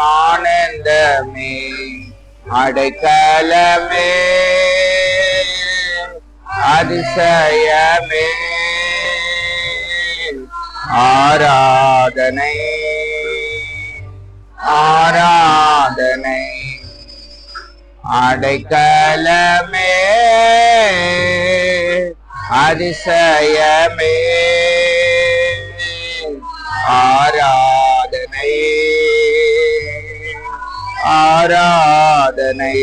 ஆனந்தமே அடைக்கலமே அதிசயமே ஆராதனை ஆராதனை அடைக்கலமே அதிசயமே ஆராதனை ஆராதனை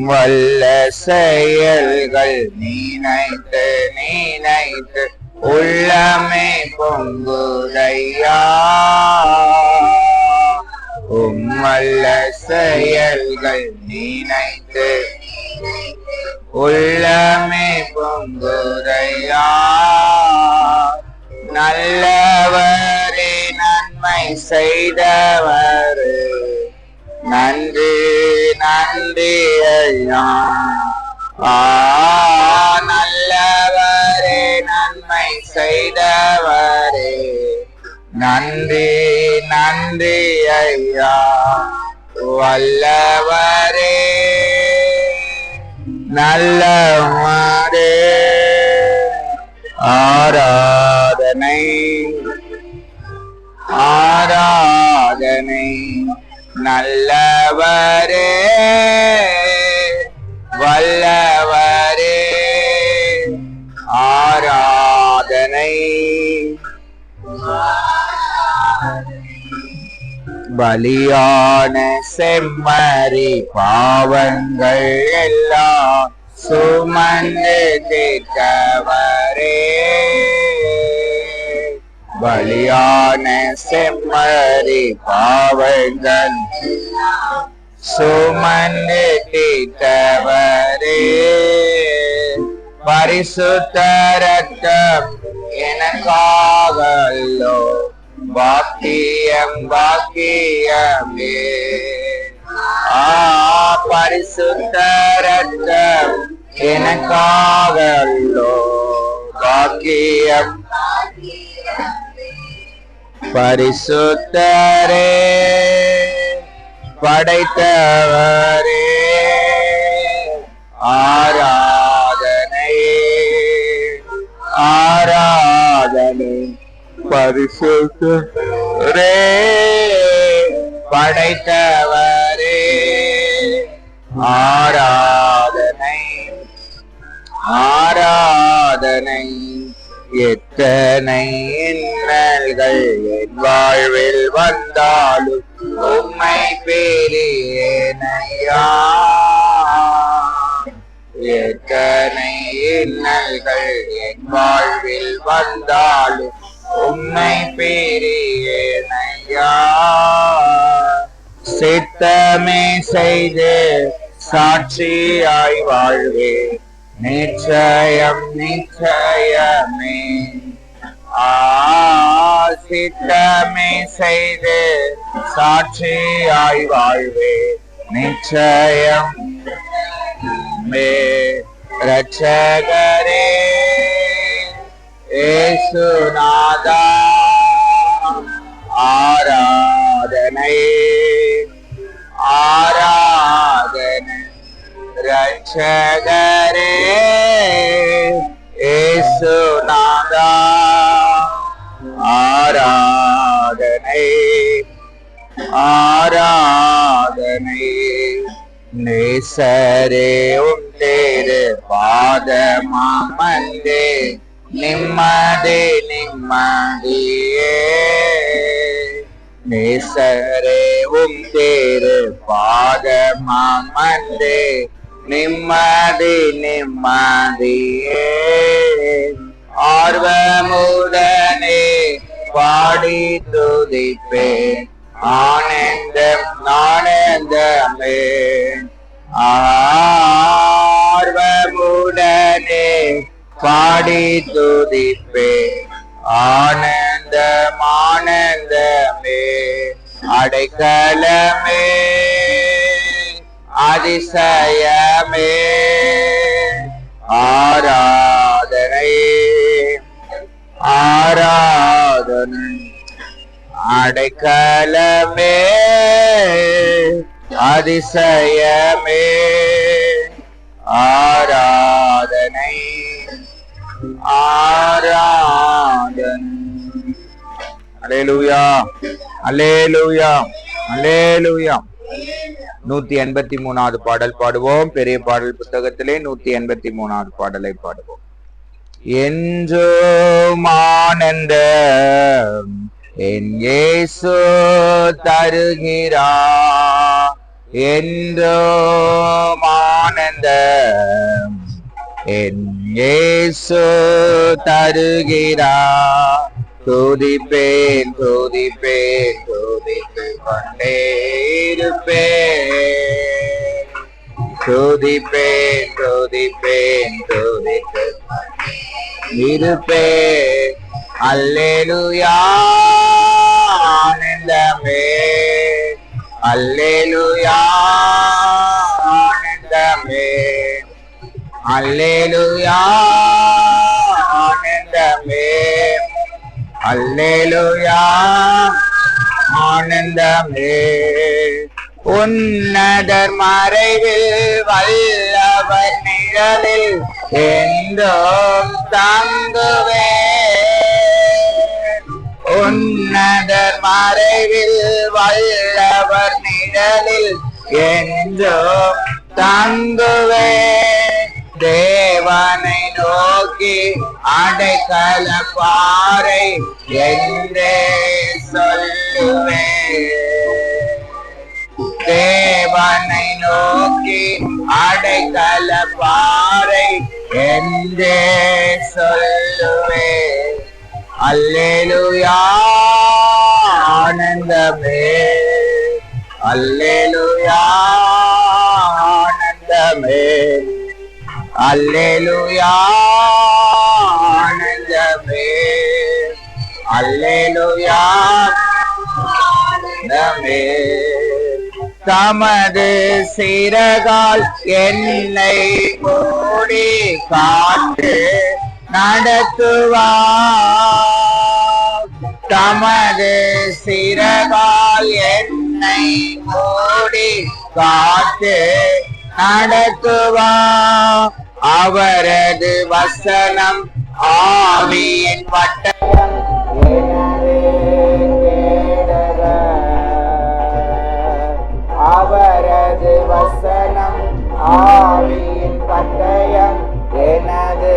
வல்ல செயல்கள் நினைத்து நினைத்து உள்ளமே பொங்குதையா வல்ல செயல்கள் நினைத்து உள்ளமே பொங்குதையா நல்லவரே நன்மை செய்தவர் நன்றி நன்றி ஐயா நல்லவரே நன்மை செய்தவரே நன்றி நன்றி ஐயா வல்லவரே நல்லவரே ஆராதனை ஆராதனை நல்லவரே வல்லவரே ஆராதனை பலியான செம்மறி பாவங்கள் எல்லாம் சுமந்து தீர்க்கவரே பலியான செம்மறி பாவங்கள் சுமந்து தீர்க்கவரே பரிசுத்த ரத்தம் எனக்காகல்லோ பாக்கியம் பாக்கியமே பரிசுத்த ரத்தம் எனக்காகல்லோ பாக்கியம் பரிசுத்தரே படைத்தவரே ஆராதனை ஆராதனை பரிசுத்தரே படைத்தவரே ஆராதனை ஆராதனை எத்தனை இன்னல்கள் என் வாழ்வில் வந்தாலும் உம்மை பேரியேனையா எத்தனை இன்னல்கள் என் வாழ்வில் வந்தாலும் உம்மை பேரியேனையா சித்தமே செய்து சாட்சியாய் வாழ்வே நிச்சயம் நிச்சயமே சித்தமே செய்து சாட்சியாய் வாழ்வே நிச்சயம் மே ரட்சகரே ஏசுநாதா ஆராதனை ஆராதனை ரட்சகரே ஏசுநாதா ஆராதனை ஆராதனை நேசரே உம் தேரு பாதமாமந்தே நிம்மதி நிம்மதியே நேசரே உம் தேரு பாதமாமந்தே நிம்மதி நிம்மதியே ஆர்வமுடனே பாடி துதிப்பேன் ஆனந்தம் ஆனந்தமே ஆர்வமுடனே பாடி துதிப்பேன் ஆனந்தம் ஆனந்தமே அடைக்கலமே அதிசயமே ஆராதனை ஆராதனை அடைக்கலமே அதிசயமே ஆராதனை ஆராதனை. அல்லேலூயா அல்லேலூயா அல்லேலூயா. 183வது பாடல் பாடுவோம். பெரிய பாடல் புத்தகத்திலே 183வது பாடலை பாடுவோம். என்றும் ஆனந்தம் என் இயேசு தருகிறார், என்றும் ஆனந்தம் என் இயேசு தருகிறார். துதிப்பேன் துதிப்பேன் துதித்து கொண்டே இருப்பேன், துதிப்பேன் துதிப்பேன் துதித்து இருப்பேன். அல்லேலூயா ஆனந்தமே, அல்லேலூயா ஆனந்தமே, அல்லேலூயா ஆனந்தமே, அல்லேலூயா ஆனந்தமே. உன்னதர் மறைவில் வல்லவர் நிழலில் என்றும் தங்குவேன், உன்னதர் மறைவில் வல்லவர் நிழலில் என்றும் தங்குவேன். தேவனை நோக்கி அடைக்கல பாறை என்றே சொல்லுவேன், தேவனை நோக்கி அடைக்கல பாறை என்றே சொல்லுவேன். அல்லேலூயா ஆனந்தமே, அல்லேலூயா ஆனந்தமே, அல்லேலூயா ஆனந்தமே, அல்லேலூயா ஆனந்தமே. தமது சிறகால் என்னை மூடி காத்து நடத்துவார், தமது சிறகால் என்னை மூடி காத்து நடத்துவார். அவரது வசனம் ஆவியின் பட்டயம் அவரது வசனம் ஆவியின் பட்டயம் எனது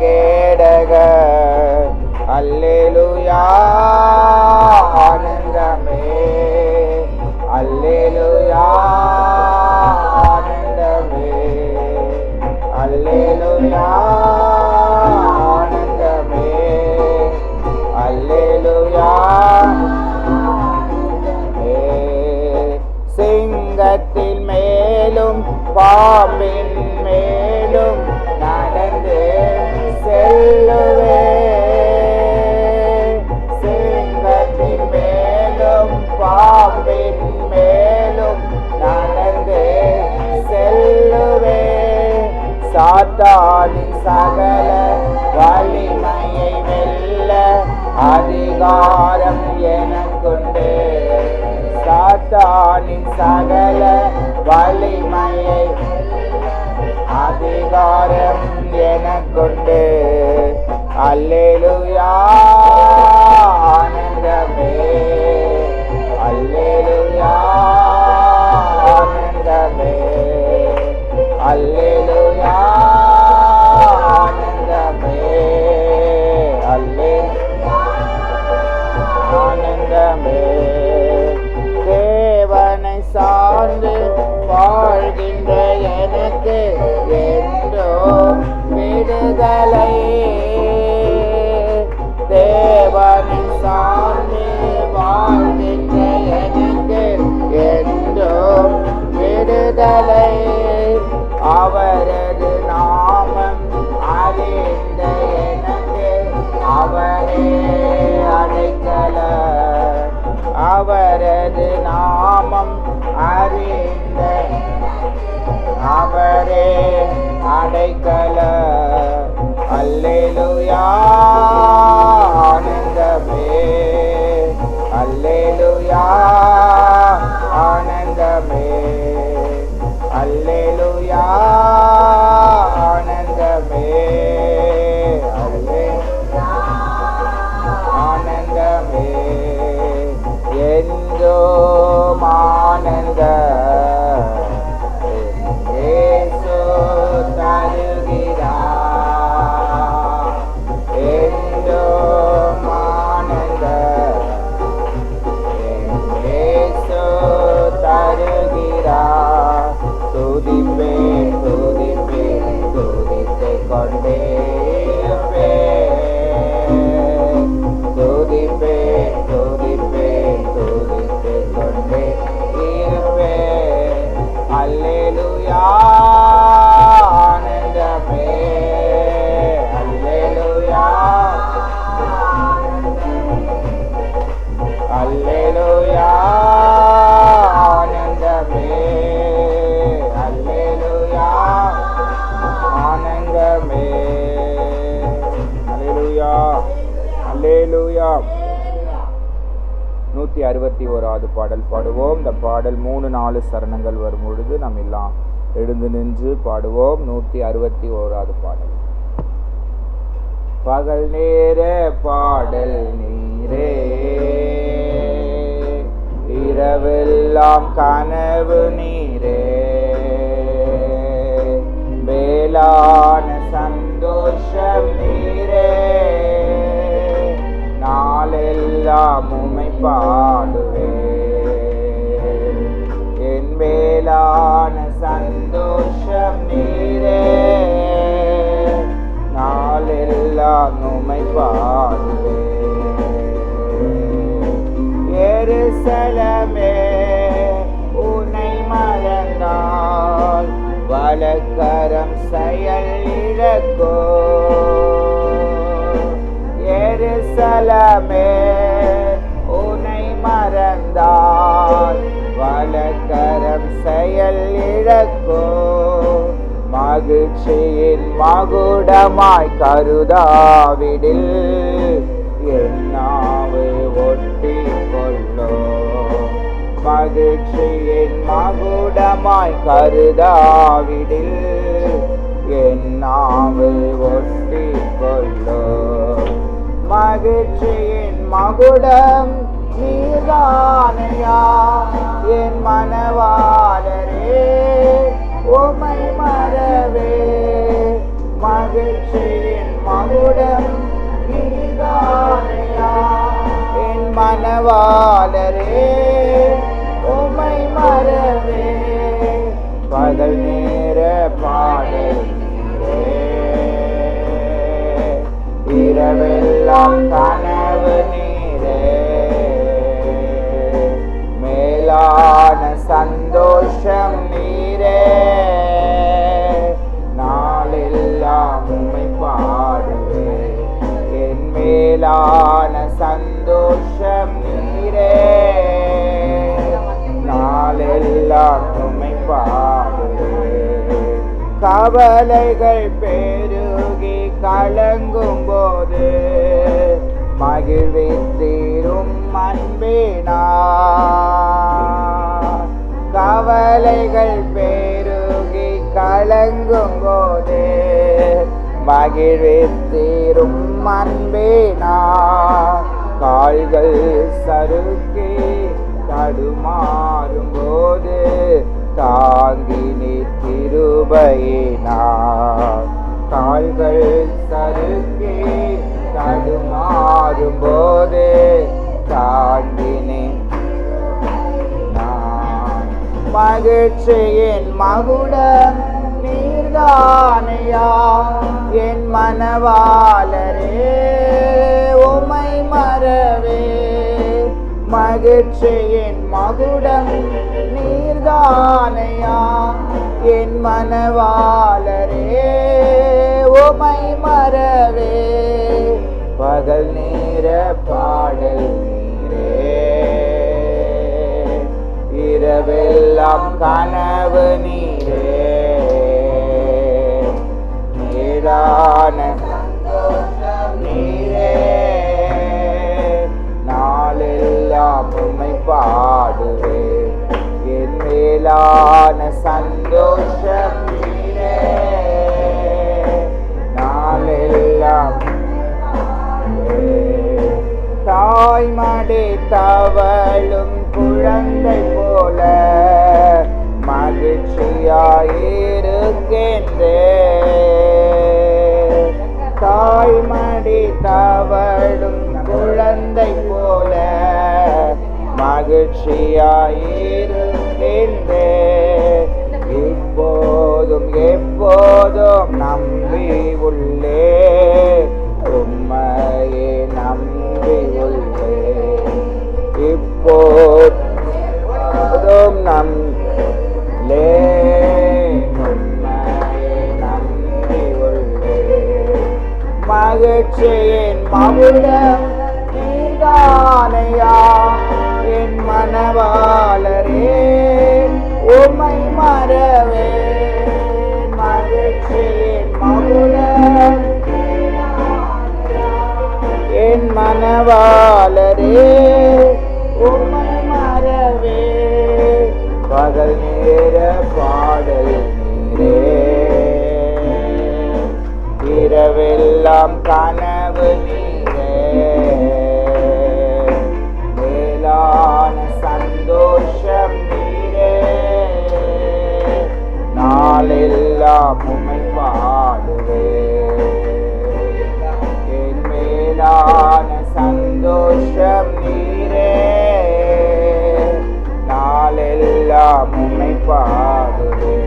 கேடக. அல்லேலூயா ஆனந்தமே, அல்லேலூயா ஆனந்தமே, அல்லேலூயா ஆனந்தமே, அல்லேலூயா. சிங்கத்தின் மேலும் பாம்பின் மேலும் நடந்து செல்லுவேன், சிங்கத்தின் மேலும் பாம்பின் மேலும் நடந்து செல்லுவேன். சாத்தானின் சகல வலிமையை வெல்ல அதிகாரம் எனக்குண்டு, சாத்தானின் சகல வலிமையை அதிகாரம் எனக்குண்டு. அல்லேலூயா ஆனந்தமே, அல்லேலூயா ஆனந்தமே, அல்லேலூயா ஆனந்தமே, அல்லேலூயா ஆனந்தமே. தேவனை சார்ந்து வாழ்கின்ற எனக்கு என்றோ விடுதலை, தேவனை சார்ந்து வாழ்கின்ற எனக்கு என்றோ விடுதலை. அவரது நாமம் அறிந்த எனக்கு அவரே அடைக்கல, அவரது நாமம் அறிந்த அவரே அடைக்கல. அல்லேலூயா ஆனந்தமே, அல்லேலூயா கொண்டே இருப்பேன். துதிப்பேன் துதிப்பேன் துதித்துக் கொண்டே இருப்பேன். அல்லேலூயா ஆனந்தமே. அல்லேலூயா அல்லேலூயா ஆனந்தமே. அல்லேலூயா ஆனந்தமே. அல்லேலூயா அல்லேலூயா. 161வது பாடல் பாடுவோம். இந்த பாடல் 3-4 சரணங்கள் வரும் பொழுது நாம் எல்லாம் எழுந்து நின்று பாடுவோம். 161வது பாடல். பகல் நேர பாடல் நீரே, இரவெல்லாம் கனவு நீரே, மேலான சந்தோஷம் நீரே, நாளெல்லாம் உம்மை பாடுவேன். என் மேலான சந்தோஷம் நீரே, நாளெல்லாம் உம்மை பாடுவேன். எருசலேமே உன்னை மறந்தால் வலக்கரம் செயல் இழக்கோ. எருசலேமே உன்னை மறந்தால் வலக்கரம் செயல் இழக்கோ. மகிழ்ச்சியின் மகுடமாய் கருதாவிடில் என்னாவு ஒட்டி கொள்ளோ. மகிழ்ச்சியின் மகுடமாய் கருதாவிடில் என்னாவு ஒட்டி கொள்ளோ. மகிழ்ச்சியின் மகுடம் நீதானையா என் மனவாளரே, உம்மை மறவே. மகிழ்ச்சியின் மகுடம் நீதானையா என் மனவாளரே, உம்மை மறவே. பகல் நேர பாடல் நீரே, இரவெல்லாம் கனவு நீரே, மேலான சந்தோஷம் நீரே, நாளெல்லாம் உம்மை பாடுவேன். என் மேலான சந்தோஷம் நீரே, நாளெல்லாம் உம்மை பாடுவேன். கவலைகள் பெருகி கலங்கும் போது மகிழ்வித்தீரும் அன்பினார். கவலைகள் பெருகி கலங்கும் போது மகிழ்வித்தீரும் அன்பினார். கால்கள் சறுக்கி தடுமாறும் போது தாங்கினி கிருபையினார். கால்கள் சறுக்கி தடுமாறும் போது தாங்கினி நான். மகிழ்ச்சியின் மகுடம் நீர்தானையா என் மனவாளரே, உம்மை மறவே. மகிழ்ச்சியின் மகுடம் நீர்தானையா என் மனவாளரே, உம்மை மறவே. பகல் நேர பாடல் நீரே, இரவெல்லாம் கனவு நீரே, மேலான சந்தோஷம் நீரே, நாளெல்லாம் உம்மை பாடுவேன். என் மேலான சந்தோஷம் நீரே, நாளெல்லாம். தாய்மடி தவழும் குழந்தை போல மகிழ்ச்சியாயிருக்கின்றேன். தாய்மடி தவழும் குழந்தை போல மகிழ்ச்சியாயிருக்கின்றேன். இப்போதும் எப்போதும் நம்பி உள்ளே உம்மையே நம்பி உள்ளே இப்போதும் நம்பி நம்பி உள்ளே மகிழ்ச்சியின் மகுடம் நீதானையா என் மனவாளரே உம்மை மறவே மகிழ்ச்சியின் மகுடம் என் மனவாளரே உம்மை மறவே பகல் நேர பாடல் நீரே இரவெல்லாம் கனவு நீரே மேலான சந்தோஷம் நீரே நாளெல்லாம் உம்மை பாடுவே என் மேலான சந்தோஷம் நீரே நாளெல்லாம் உம்மை பாடுவே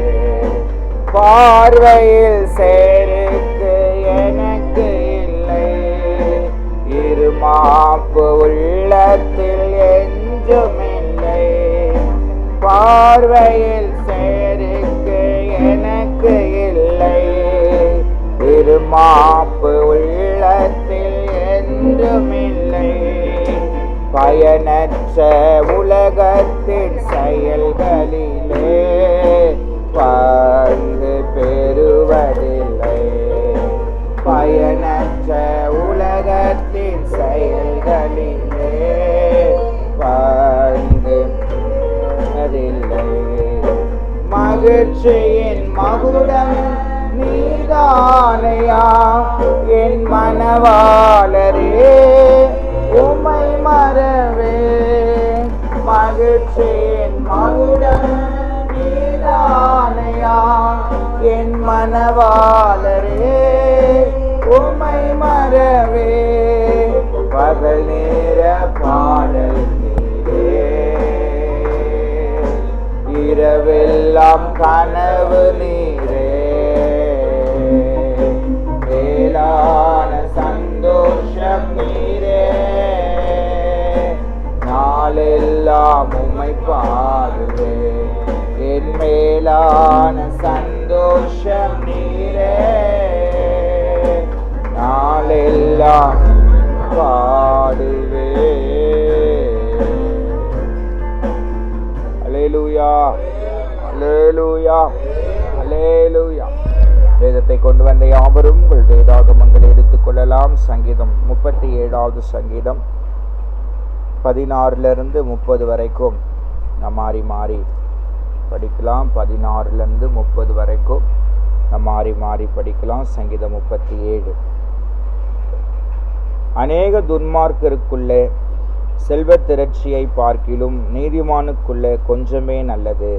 பார்வையில் சேருக்கு எனக்கு இல்லை இருமாப்பு உள்ளத்தில் என்றுமில்லை பார்வையில் சேருக்கு எனக்கு இல்லை இருமாப்பு உள்ளத்தில் என்றுமில்லை பயனற்ற உலகத்தின் செயல்களிலே பங்கு பெறுவதில்லை பயனற்ற உலகத்தின் செயல்களிலே பங்கு பெறுவதில்லை மகிழ்ச்சியின் மகுடம் நீதானையா என் மனவாளரே உம்மை மறவே மகிழ்ச்சியின் மகுடம் நீதானையா என் மனவாளரே உம்மை மறவே பகல் நேர பாடல் நீரே இரவெல்லாம் கனவு நீரே மேலான சந்தோஷம் நீரே நாளெல்லாம் உம்மை பாடுவே என் மேலான சந்தோஷம் நீரே நாளெல்லாம் பாடுவே அல்லேலூயா அல்லேலூயா அல்லேலூயா வேதத்தை கொண்டு வந்த யாவரும் உங்கள் வேதாகமங்களை எடுத்துக்கொள்ளலாம். சங்கீதம் 37வது சங்கீதம் 16 30 வரைக்கும் நாம் மாறி மாறி படிக்கலாம். 16 30 வரைக்கும் நாம் மாறி மாறி படிக்கலாம். சங்கீதம் 37. அநேக துன்மார்க்கருக்குள்ளே செல்வ திரட்சியை பார்க்கிலும் நீதிமானுக்குள்ளே கொஞ்சமே நல்லது.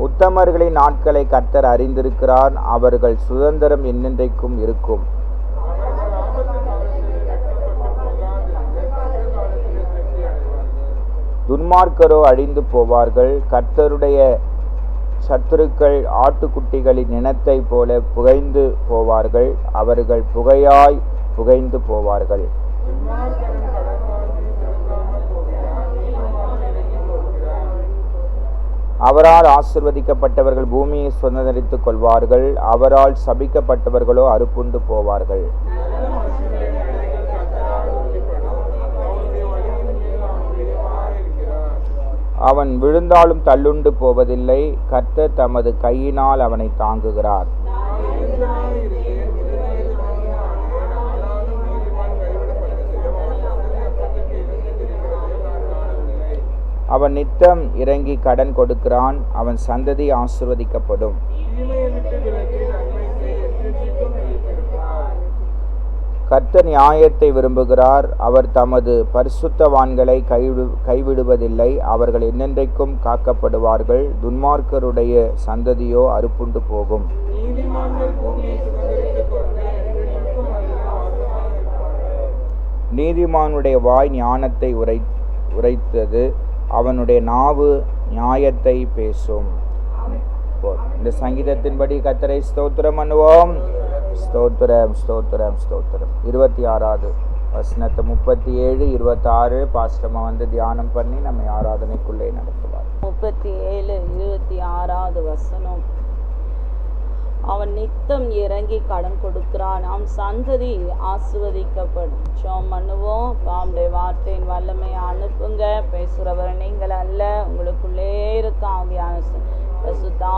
உத்தமர்களின் நாட்களை கர்த்தர் அறிந்திருக்கிறார், அவர்கள் சுதந்திரம் என்னென்றைக்கும் இருக்கும். துன்மார்க்கரோ அழிந்து போவார்கள். கர்த்தருடைய சத்துருக்கள் ஆட்டுக்குட்டிகளின் இனத்தை போல புகைந்து போவார்கள். அவர்கள் புகையாய் புகைந்து போவார்கள். அவரால் ஆசீர்வதிக்கப்பட்டவர்கள் பூமியை சுதந்தரித்துக் கொள்வார்கள். அவரால் சபிக்கப்பட்டவர்களோ அறுப்புண்டு போவார்கள். அவன் விழுந்தாலும் தள்ளுண்டு போவதில்லை. கர்த்தர் தமது கையினால் அவனை தாங்குகிறார். அவன் நித்தம் இறங்கி கடன் கொடுக்கிறான். அவன் சந்ததி ஆசீர்வதிக்கப்படும். கர்த்தர் நியாயத்தை விரும்புகிறார். அவர் தமது பரிசுத்தவான்களை கைவிடுவதில்லை. அவர்கள் என்னென்றைக்கும் காக்கப்படுவார்கள். துன்மார்க்கருடைய சந்ததியோ அறுப்புண்டு போகும். நீதிமானுடைய வாய் ஞானத்தை உரைத்தது. அவனுடைய நாவு நியாயத்தை பேசும். இந்த சங்கீதத்தின்படி கர்த்தரை ஸ்தோத்திரம் பண்ணுவோம். ஸ்தோத்திரம் ஸ்தோத்திரம் ஸ்தோத்திரம். 26வது வசனத்தை 37, 26 பாஸ்டமா தியானம் பண்ணி நம்ம ஆராதனைக்குள்ளே நடத்துவார். 37, 26வது வசனம். அவன் நித்தம் இறங்கி கடன் கொடுக்கிறான், அவன் சந்ததி ஆசிர்வதிக்கப்படும். ஜெபம் பண்ணுவோம். அவனுடைய வார்த்தையின் வல்லமையை அனுப்புங்க. பேசுகிறவர் நீங்கள் அல்ல, உங்களுக்குள்ளே இருக்க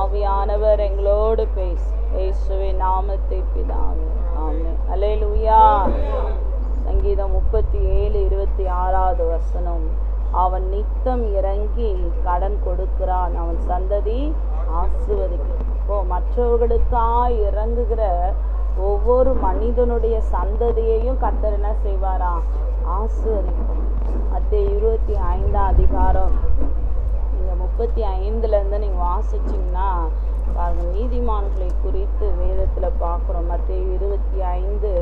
ஆவியானவர் எங்களோடு இயேசுவின் நாமத்தை பிதாவே ஆமென். அல்லேலூயா. சங்கீதம் 37, 26வது வசனம். அவன் நித்தம் இறங்கி கடன் கொடுக்கிறான், அவன் சந்ததி ஆசிர்வதிக்கும். மற்றவர்களுக்காய் இறங்குகிற ஒவ்வொரு மனிதனுடைய சந்ததியையும் கர்த்தர் என்ன செய்வாரா? ஆசிர்வதிக்கும். மத்தேயு 25ஆம் அதிகாரம் நீங்கள் 35லேருந்து நீங்கள் வாசிச்சிங்கன்னா பாருங்க, நீதிமான்களை குறித்து வேதத்தில் பார்க்குறோம். மத்தேயு 25,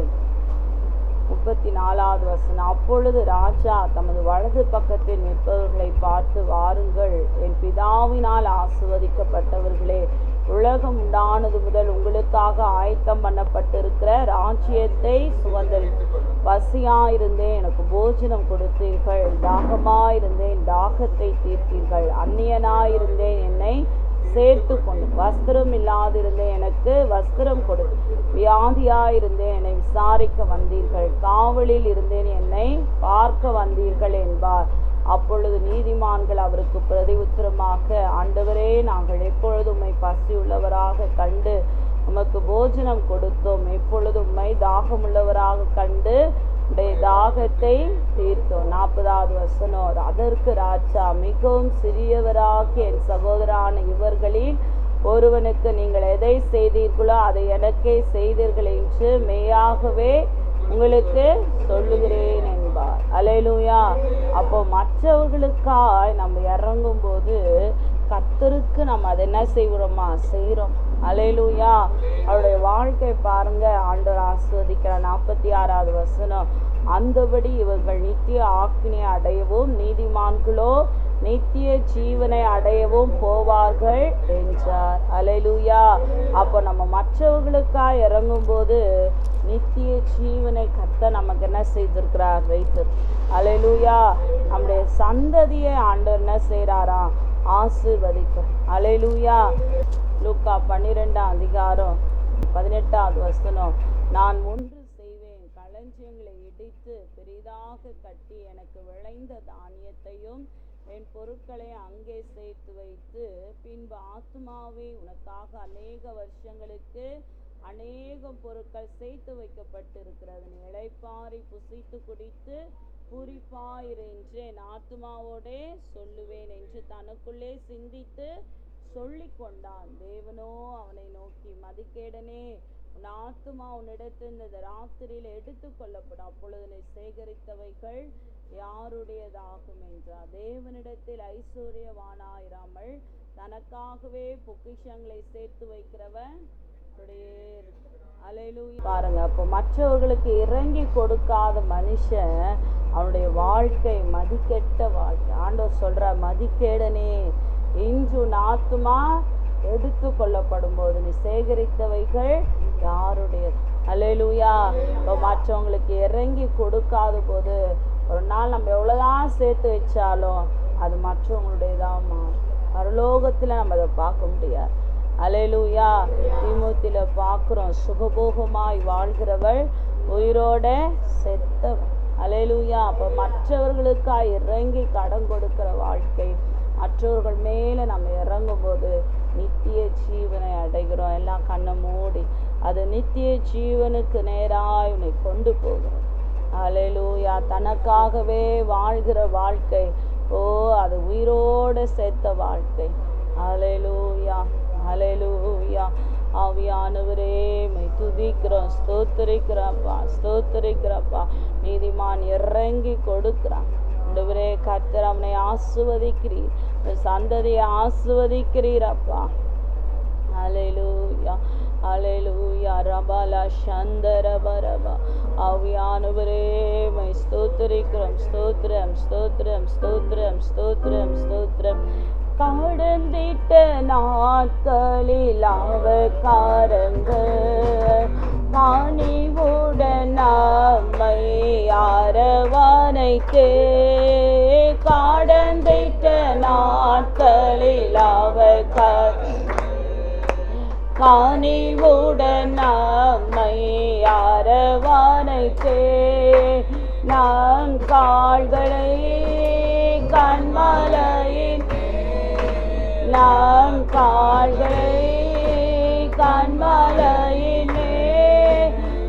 34வது வசனம். அப்பொழுது ராஜா தமது வலது பக்கத்தில் நிற்பவர்களை பார்த்து, வாருங்கள், என் பிதாவினால் ஆசிர்வதிக்கப்பட்டவர்களே, உலகம் உண்டானது முதல் உங்களுக்காக ஆயத்தம் பண்ணப்பட்டிருக்கிற ராஜ்யத்தை சுதந்தரி. பசியாயிருந்தேன், எனக்கு போஜனம் கொடுத்தீர்கள். தாகமாயிருந்தேன், தாகத்தை தீர்த்தீர்கள். அந்நியனாயிருந்தேன், என்னை சேர்த்து கொண்டு. வஸ்திரம் இல்லாதிருந்தேன், எனக்கு வஸ்திரம் கொடு. வியாதியாயிருந்தேன், என்னை விசாரிக்க வந்தீர்கள். காவலில் இருந்தேன், என்னை பார்க்க வந்தீர்கள் என்பார். அப்பொழுது நீதிமான்கள் அவருக்கு பிரதி உத்தரமாக, ஆண்டவரே, நாங்கள் எப்பொழுது உம்மை பசியுள்ளவராக கண்டு உமக்கு போஜனம் கொடுத்தோம், எப்பொழுது உம்மை தாகமுள்ளவராக கண்டு உடைய தாகத்தை தீர்த்தோம். 40வது வசனம். அதற்கு ராஜா, மிகவும் சிறியவராகிய என் சகோதரான இவர்களில் ஒருவனுக்கு நீங்கள் எதை செய்தீர்களோ அதை எனக்கே செய்தீர்கள் என்று மெய்யாகவே உங்களுக்கு சொல்லுகிறேன் என்பார். அல்லேலூயா. அப்போ மற்றவர்களுக்காய் நம்ம இறங்கும் போது கர்த்தருக்கு நம்ம அதை என்ன செய்கிறோமா? செய்கிறோம். அல்லேலூயா. அவருடைய வாழ்க்கை பாருங்க, ஆண்டவர் ஆசீர்வதிக்கிறார். 46வது வசனம். அந்தபடி இவர்கள் நித்திய ஆக்கினை அடையவும் நீதிமான்களோ நித்திய ஜீவனை அடையவும் போவார்கள் என்றார். அல்லேலூயா. அப்போ நம்ம மற்றவர்களுக்காக இறங்கும் போது நித்திய ஜீவனை கர்த்தர் நமக்கு என்ன செய்திருக்கிறார்? வைத்திருக்கிறார். அல்லேலூயா. நம்முடைய சந்ததியை ஆண்டவர் என்ன செய்கிறாரா? ஆசீர்வதிக்கிறார். அல்லேலூயா. லூக்கா 12ஆம் அதிகாரம் 18வது வசனம். நான் ஒன்று செய்வேன், களஞ்சியங்களை இடித்து பெரிதாக கட்டி எனக்கு விளைந்த தானியத்தையும் என் பொருட்களை அங்கே சேர்த்து வைத்து, பின்பு ஆத்துமாவே, உனக்காக அநேக வருஷங்களுக்கு அநேகம் பொருட்கள் சேர்த்து வைக்கப்பட்டிருக்கிறது, நீ இளைப்பாறி புசித்து குடித்து பூரிப்பாயிரு என்று என் ஆத்துமாவோடே சொல்லுவேன் என்று தனக்குள்ளே சிந்தித்து சொல்லி கொண்டான். தேவனோ அவனை நோக்கி, மதிகேடனே, உன் ஆத்துமா உன்னிடத்தில் இந்த ராத்திரியில் எடுத்து கொள்ளப்படும், அப்பொழுது நீ சேகரித்தவைகள் யாருடையதாகும் என்றார். தேவனிடத்தில் ஐஸ்வர்யவானாயிராமல் தனக்காகவே பொக்கிஷங்களை சேர்த்து வைக்கிறவன். அல்லேலூயா. பாருங்க, அப்போ மற்றவர்களுக்கு இறங்கி கொடுக்காத மனுஷன் அவனுடைய வாழ்க்கை மதிக்கெட்ட வாழ்க்கை. ஆண்டவர் சொல்ற, மதிக்கேடனே, இன்று உன் ஆத்துமா எடுத்து கொள்ளப்படும் போது நீ சேகரித்தவைகள் யாருடையது? அல்லேலூயா. இப்போ மற்றவங்களுக்கு இறங்கி கொடுக்காத போது ஒரு நாள் நம்ம எவ்வளோதான் சேர்த்து வச்சாலும் அது மற்றவங்களுடையதான் மாறும். பரலோகத்தில் நம்ம அதை பார்க்க முடியாது. அல்லேலூயா. தீமோத்தில பார்க்குறோம், சுகபோகமாய் வாழ்கிறவள் உயிரோட செத்தவள். அல்லேலூயா. அப்போ மற்றவர்களுக்காக இறங்கி கடன் கொடுக்கிற வாழ்க்கை, மற்றவர்கள் மேலே நம்ம இறங்கும் போது நித்திய ஜீவனை அடைகிறோம். எல்லாம் கண்ணை மூடி, அது நித்திய ஜீவனுக்கு நேராக உன்னை கொண்டு போகிறோம். அல்லேலூயா. தனக்காகவே வாழ்கிற வாழ்க்கை, அது உயிரோடு சேர்த்த வாழ்க்கை. அல்லேலூயா. அல்லேலூயா. ஆவியானவரே, மை துதிக்கிறோம், ஸ்தோத்திரிக்கிறப்பா, ஸ்தோத்திரிக்கிறப்பா. நீதிமான் இறங்கி கொடுக்கிறான். ஆண்டவரே, கர்த்தர் அவனை ஆசீர்வதிக்கிறீர், சந்ததியை ஆசீர்வதிக்கிறீரப்பா. அல்லேலூயா. அல்லேலூயா. ரபலா சந்தரபரபா. ஆவியானவரே, மை ஸ்தோத்திரிக்கிறோம், ஸ்தோத்திரம், ஸ்தோத்திரம், ஸ்தோத்திரம், ஸ்தோத்திரம், ஸ்தோத்திரம். கடந்திட்ட நாட்களில் அவகாரங்கள் பணிவுடன் நம்மை அரவணைத்தே கடந்திட்ட நாட்களில் கனிவுடன் நம்மை அரவணைத்தே நம் கால்களை கண்மலையின் நம் கால்களை கண்மலையினே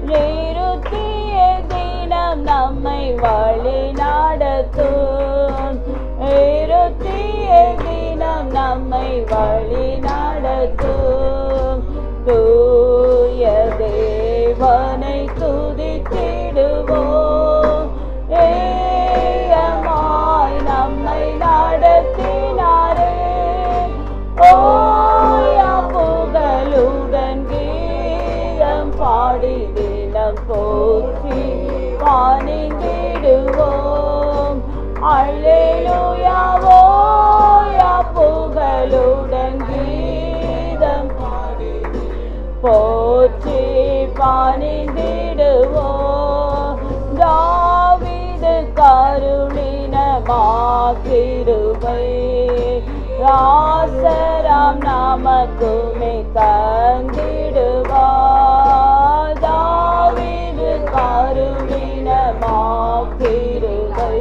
நிறுத்திய தினம் நம்மை வழி நடத்தும் நிறுத்திய தினம் நம்மை வழி நடத்தும் தூய தேவனை துதித்திடுவோம் ஏயமாய் நம்மை நடத்தினாரே ஓயா புகழுடன் கீதம் பாடி தினம் போற்றி பணிந்திடுவோம் அல்லேலூயா ஓயா புகழுடன் கீதம் பாடி போற்றி பணிந்திடுவோம் தாவீது கருணினமாக்கிருபை ராசராம் நமக்குமே தந்திடுவார் தாவீது கருணினமாக்கிருபை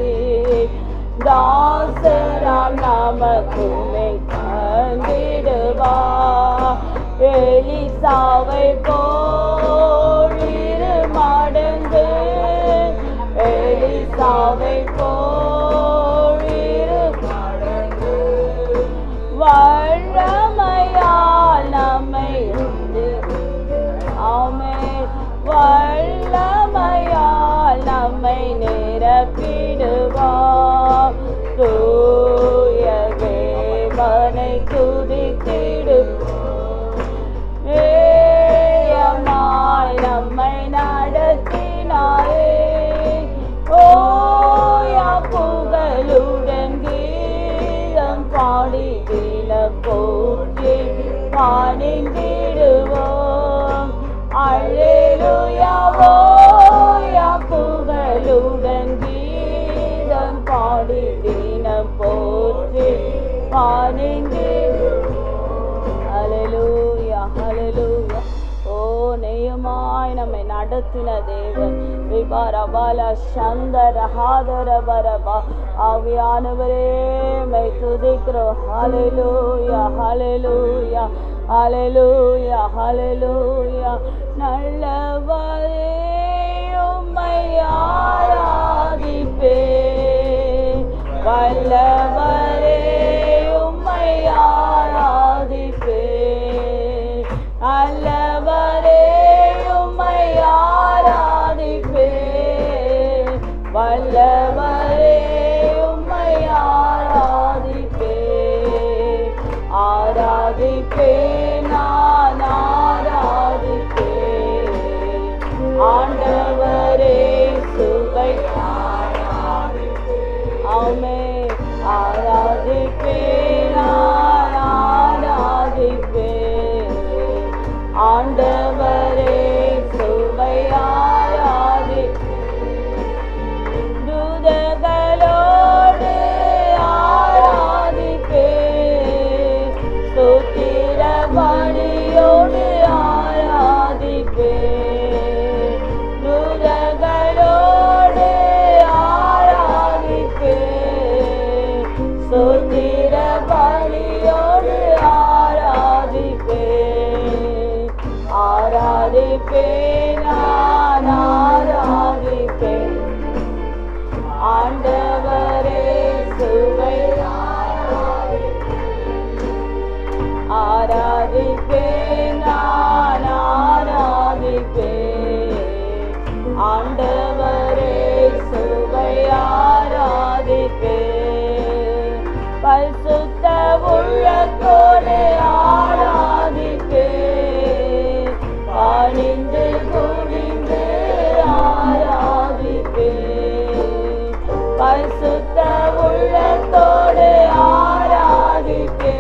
தாசராம் நமக்குமே தந்திடுவார் எலிசாவை போல் இரு மடங்கு எலிசாவை போல் இரு மடங்கு வல்லமையால் நம்மை ஆமென் வல்லமையால் நம்மை நிரப்பிடுவார் தூய தேவனை துதித்திடுவோம் ஏயமாய் நம்மை நடத்தினாரே ஓயா புகழுடன் கீதம் பாடி தினம் போற்றி பணிந்திடுவோம் அல்லேலூயா ஓயா புகழுடன் கீதம் பாடி தினம் போற்றி பணிந்திடுவோம் ஹல்லேலூயா ஹல்லேலூயா ஓ நெய்யுமாய் நம்மை நடத்தின தேவன் விபாரபால சந்தர ஹாதர பரபா ஆவியானவரே மை துதிக்கிறோம் ஹல்லேலூயா ஹல்லேலூயா ஹல்லேலூயா ஹல்லேலூயா நல்லவரே உம்மை ஆராதிப்பே வல்லவரே உம்மை ஆராதிப்பே அல்லவரே உம்மை ஆராதிப்பே வல்லவரே உம்மை ஆராதிப்பே ஆராதிப்பே நான் ஆராதிப்பே ஆண்டவரே சுவை ஆமே ஆராதிப்பே நான் ஆராதிப்பே ஆண்டவரே சுவை ஆராதிப்பே தூதர்களோடு ஆராதிப்பே ஸ்தோத்திர பலியோடு ஆராதிப்பே தூதர்களோடு ஆராதிப்பே ஸ்தோத்திர பலியோடு ஆராதிப்பே ஆராதிப்பே நான் ஆராதிப்பே ஆண்டவரே சுவை ஆராதிப்பே நான் ஆராதிப்பே ஆண்டவரே சுவை ஆராதிப்பே பரிசுத்த உள்ளத்தோடு ஆராதிப்பே பணிந்து குனிந்து ஆராதிப்பே பரிசுத்த உள்ளத்தோடு ஆராதிப்பே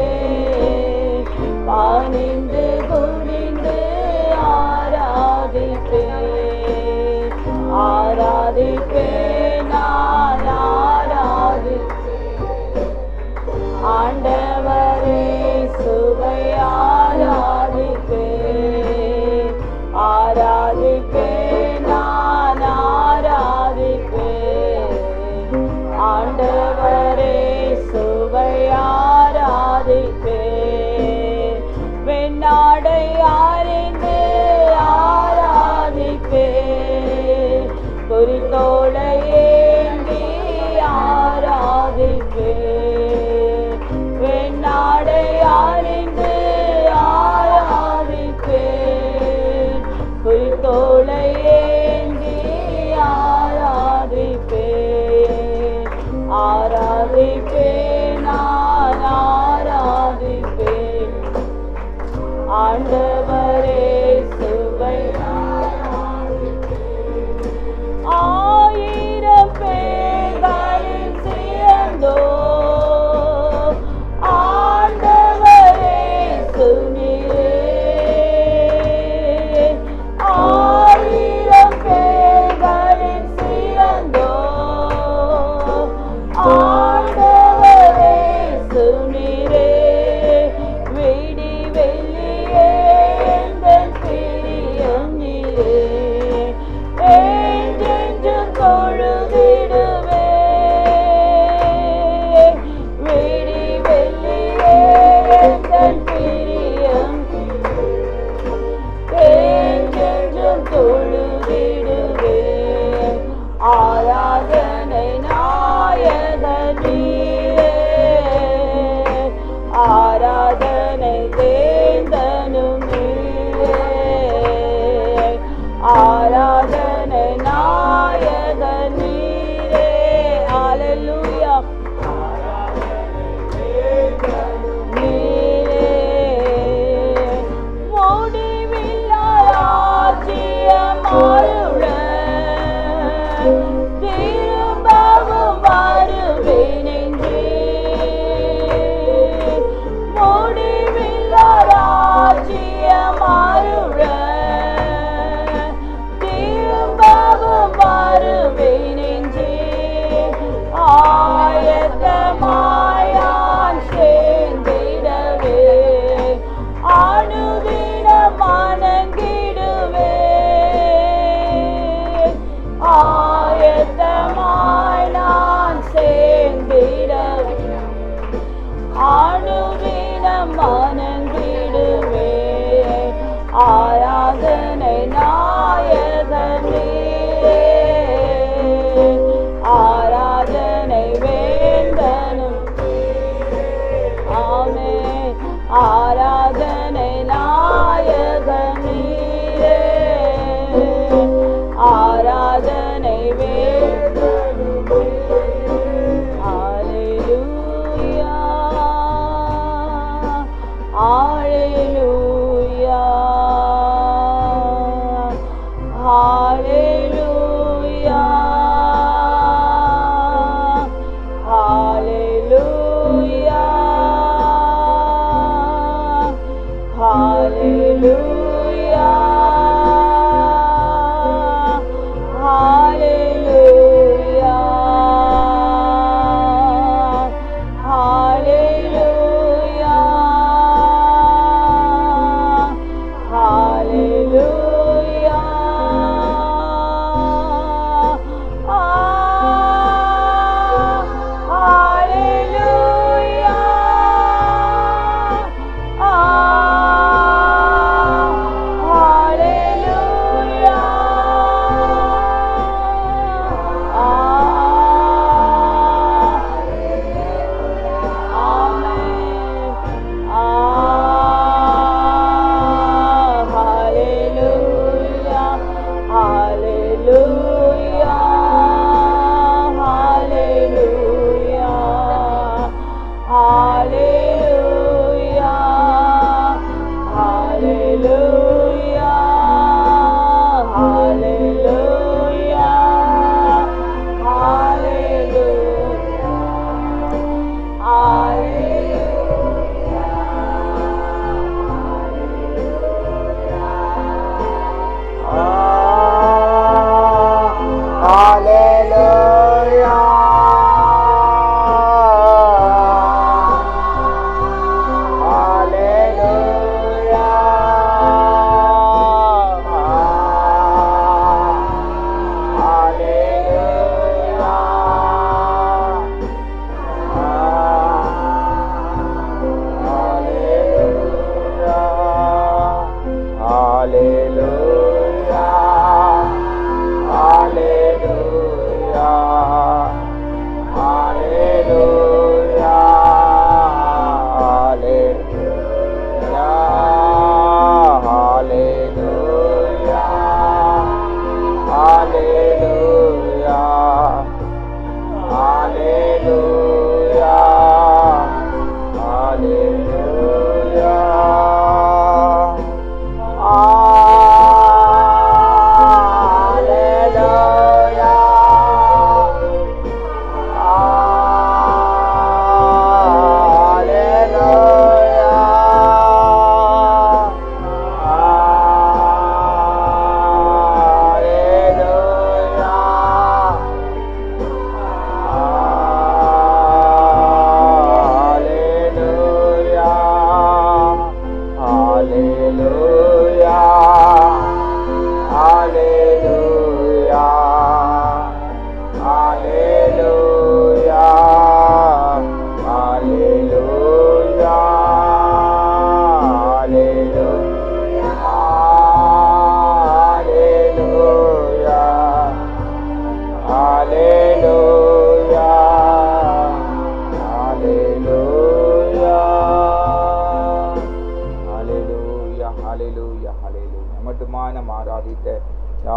Hallelujah. Hallelujah. Hallelujah. Hallelujah.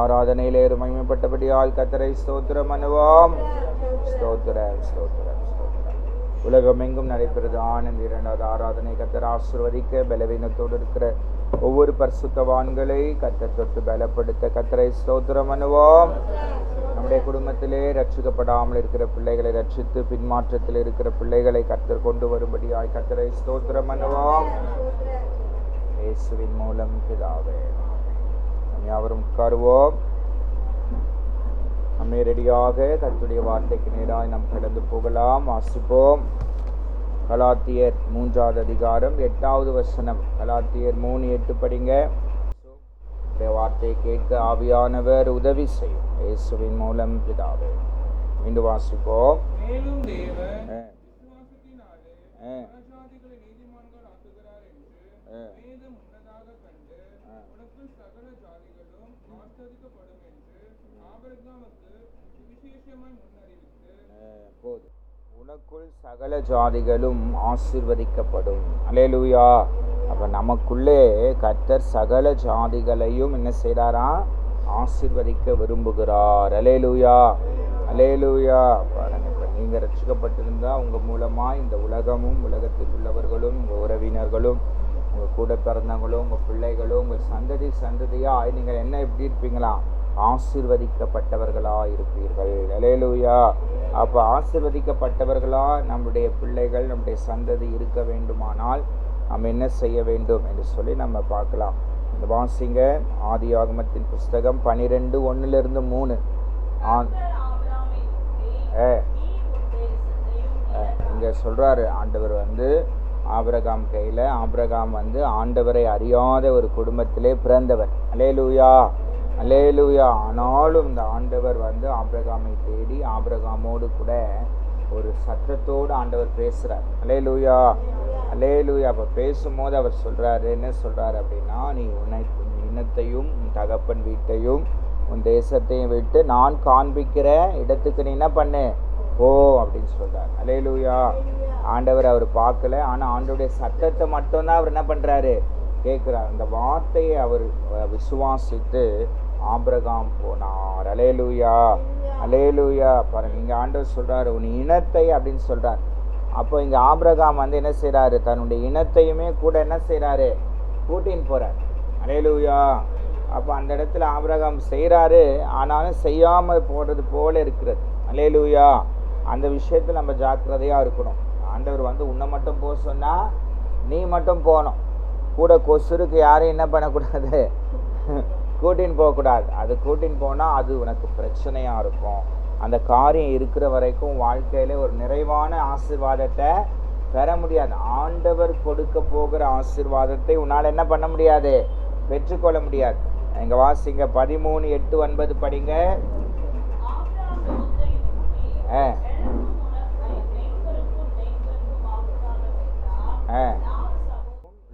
ஆராதனையிலே மகிமைப்பட்டபடியால் கர்த்தரை ஸ்தோத்திரம் பண்ணுவோம். ஸ்தோத்திரம் ஸ்தோத்திரம் ஸ்தோத்திரம். உலகமெங்கும் நடைபெறுதான இந்த இரண்டாவது ஆராதனை கர்த்தர் ஆசீர்வதிக்க, பலவீனத்தோடு இருக்கிற ஒவ்வொரு பரிசுத்தவான்களை கர்த்தர் தொட்டு பலப்படுத்த கர்த்தரை ஸ்தோத்திரம் பண்ணுவோம். நம்முடைய குடும்பத்திலே ரட்சிக்கப்படாமல் இருக்கிற பிள்ளைகளை ரட்சித்து பின்மாற்றத்தில் இருக்கிற பிள்ளைகளை கர்த்தர் கொண்டு வரும்படியாய் கர்த்தரை ஸ்தோத்திரம் பண்ணுவோம். இயேசுவின் மூலம் பிதாவே. யாவரும் உட்காருவோம். நம்மை ரெடியாக கர்த்தருடைய வார்த்தைக்கு நேராய் நாம் கடந்து போகலாம். வாசிப்போம். கலாத்தியர் 3வது அதிகாரம் 8வது வசனம். கலாத்தியர் 3:8 படிங்க. வார்த்தையை கேட்க ஆவியானவர் உதவி செய்யும். இயேசுவின் மூலம் பிதாவே. மீண்டும் வாசிப்போம். மேலும் தேவன் விசுவாசத்தினாலே புறஜாதிகளை நீதிமான்கள் ஆக்குகிறார் என்று வேதம் முன்னதாக கண்டு உனக்கு சகல ஜாதிகளும் ஆசீர்வதிக்கப்படும் என்று ஆபிரகாமுக்கு விசேஷமாய் முன்னறிவித்து போது உனக்குள் சகல ஜாதிகளும் ஆசீர்வதிக்கப்படும். அல்லேலூயா. அப்ப நமக்குள்ளே கர்த்தர் சகல ஜாதிகளையும் என்ன செய்றாரா? ஆசீர்வதிக்க விரும்புகிறார். அல்லேலூயா அல்லேலூயா. பாருங்க, இப்ப நீங்க ரட்சிக்கப்பட்டிருந்தா உங்க மூலமா இந்த உலகமும் உலகத்தில் உள்ளவர்களும் உங்க உறவினர்களும் உங்க கூட பிறந்தவங்களும் உங்க பிள்ளைகளும் உங்கள் சந்ததியா நீங்கள் என்ன எப்படி இருப்பீங்களா? ஆசீர்வதிக்கப்பட்டவர்களா இருப்பீர்கள். அல்லேலூயா. அப்ப ஆசீர்வதிக்கப்பட்டவர்களா நம்முடைய பிள்ளைகள் நம்முடைய சந்ததி இருக்க வேண்டுமானால் நாம் என்ன செய்ய வேண்டும் என்று சொல்லி நம்ம பார்க்கலாம். இந்த வாசிங்க ஆதியாகமத்தின் புஸ்தகம் 12:1-3. இங்கே சொல்கிறாரு, ஆண்டவர் வந்து ஆபிரகாம் கையில், ஆபிரகாம் வந்து ஆண்டவரை அறியாத ஒரு குடும்பத்திலே பிறந்தவர். அல்லேலூயா, அல்லேலூயா. ஆனாலும் இந்த ஆண்டவர் வந்து ஆபிரகாமை தேடி ஆபிரகாமோடு கூட ஒரு சத்தத்தோடு ஆண்டவர் பேசுகிறார். அல்லேலூயா, அல்லேலூயா. அப்போ பேசும்போது அவர் சொல்கிறாரு, என்ன சொல்கிறார் அப்படின்னா, நீ உன் இனத்தையும் உன் தகப்பன் வீட்டையும் உன் தேசத்தையும் விட்டு நான் காண்பிக்கிற இடத்துக்கு நீ என்ன பண்ணு, போ அப்படின்னு சொல்கிறார். அல்லேலூயா. ஆண்டவர் அவர் பார்க்கல, ஆனால் ஆண்டவருடைய சத்தத்தை மட்டும்தான் அவர் என்ன பண்ணுறாரு, கேட்குறார். அந்த வார்த்தையை அவர் விசுவாசித்து ஆபிரகாம் போனார். அல்லேலூயா, அல்லேலூயா. பாருங்க, இங்கே ஆண்டவர் சொல்கிறார் உன் இனத்தை அப்படின்னு சொல்கிறார். அப்போ இங்கே ஆபிரகாம் வந்து என்ன செய்கிறாரு, தன்னுடைய இனத்தையுமே கூட என்ன செய்கிறாரு, கூட்டின்னு போகிறார். அல்லேலூயா. அப்போ அந்த இடத்துல ஆபிரகாம் செய்கிறாரு, ஆனாலும் செய்யாமல் போகிறது போல இருக்கிறது. அல்லேலூயா. அந்த விஷயத்தில் நம்ம ஜாக்கிரதையாக இருக்கணும். ஆண்டவர் வந்து உன்னை மட்டும் போக சொன்னால் நீ மட்டும் போகணும். கூட கொசுருக்கு யாரையும் என்ன பண்ணக்கூடாது, கூட்டின்னு போகக்கூடாது. அது கூட்டின்னு போனால் அது உனக்கு பிரச்சனையாக இருக்கும். அந்த காரியம் இருக்கிற வரைக்கும் வாழ்க்கையில் ஒரு நிறைவான ஆசீர்வாதத்தை பெற முடியாது. ஆண்டவர் கொடுக்க போகிற ஆசீர்வாதத்தை உன்னால் என்ன பண்ண முடியாது, பெற்றுக்கொள்ள முடியாது. எங்க வாசிங்க 13:8-9 படிங்க.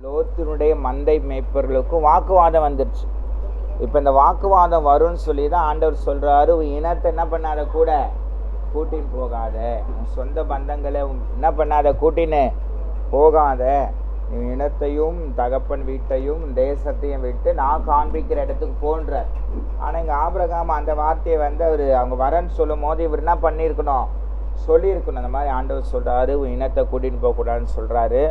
லோத்தினுடைய மந்தை மேய்ப்பர்களுக்கும் வாக்குவாதம் வந்துருச்சு. இப்போ இந்த வாக்குவாதம் வரும்னு சொல்லி தான் ஆண்டவர் சொல்கிறாரு, உன் இனத்தை என்ன பண்ணாத, கூட கூட்டின்னு போகாத, உன் சொந்த பந்தங்களை என்ன பண்ணாத, கூட்டின்னு போகாத, நீ இனத்தையும் தகப்பன் வீட்டையும் தேசத்தையும் விட்டு நான் காண்பிக்கிற இடத்துக்கு போன்றார். ஆனால் இங்கே ஆபிரகாம் அந்த வார்த்தையை வந்து அவங்க வரன்னு சொல்லும் போது இவர் என்ன பண்ணியிருக்கணும், சொல்லியிருக்கணும். அந்த மாதிரி ஆண்டவர் சொல்கிறாரு, உன் இனத்தை கூட்டின்னு போகக்கூடாதுன்னு சொல்கிறாரு.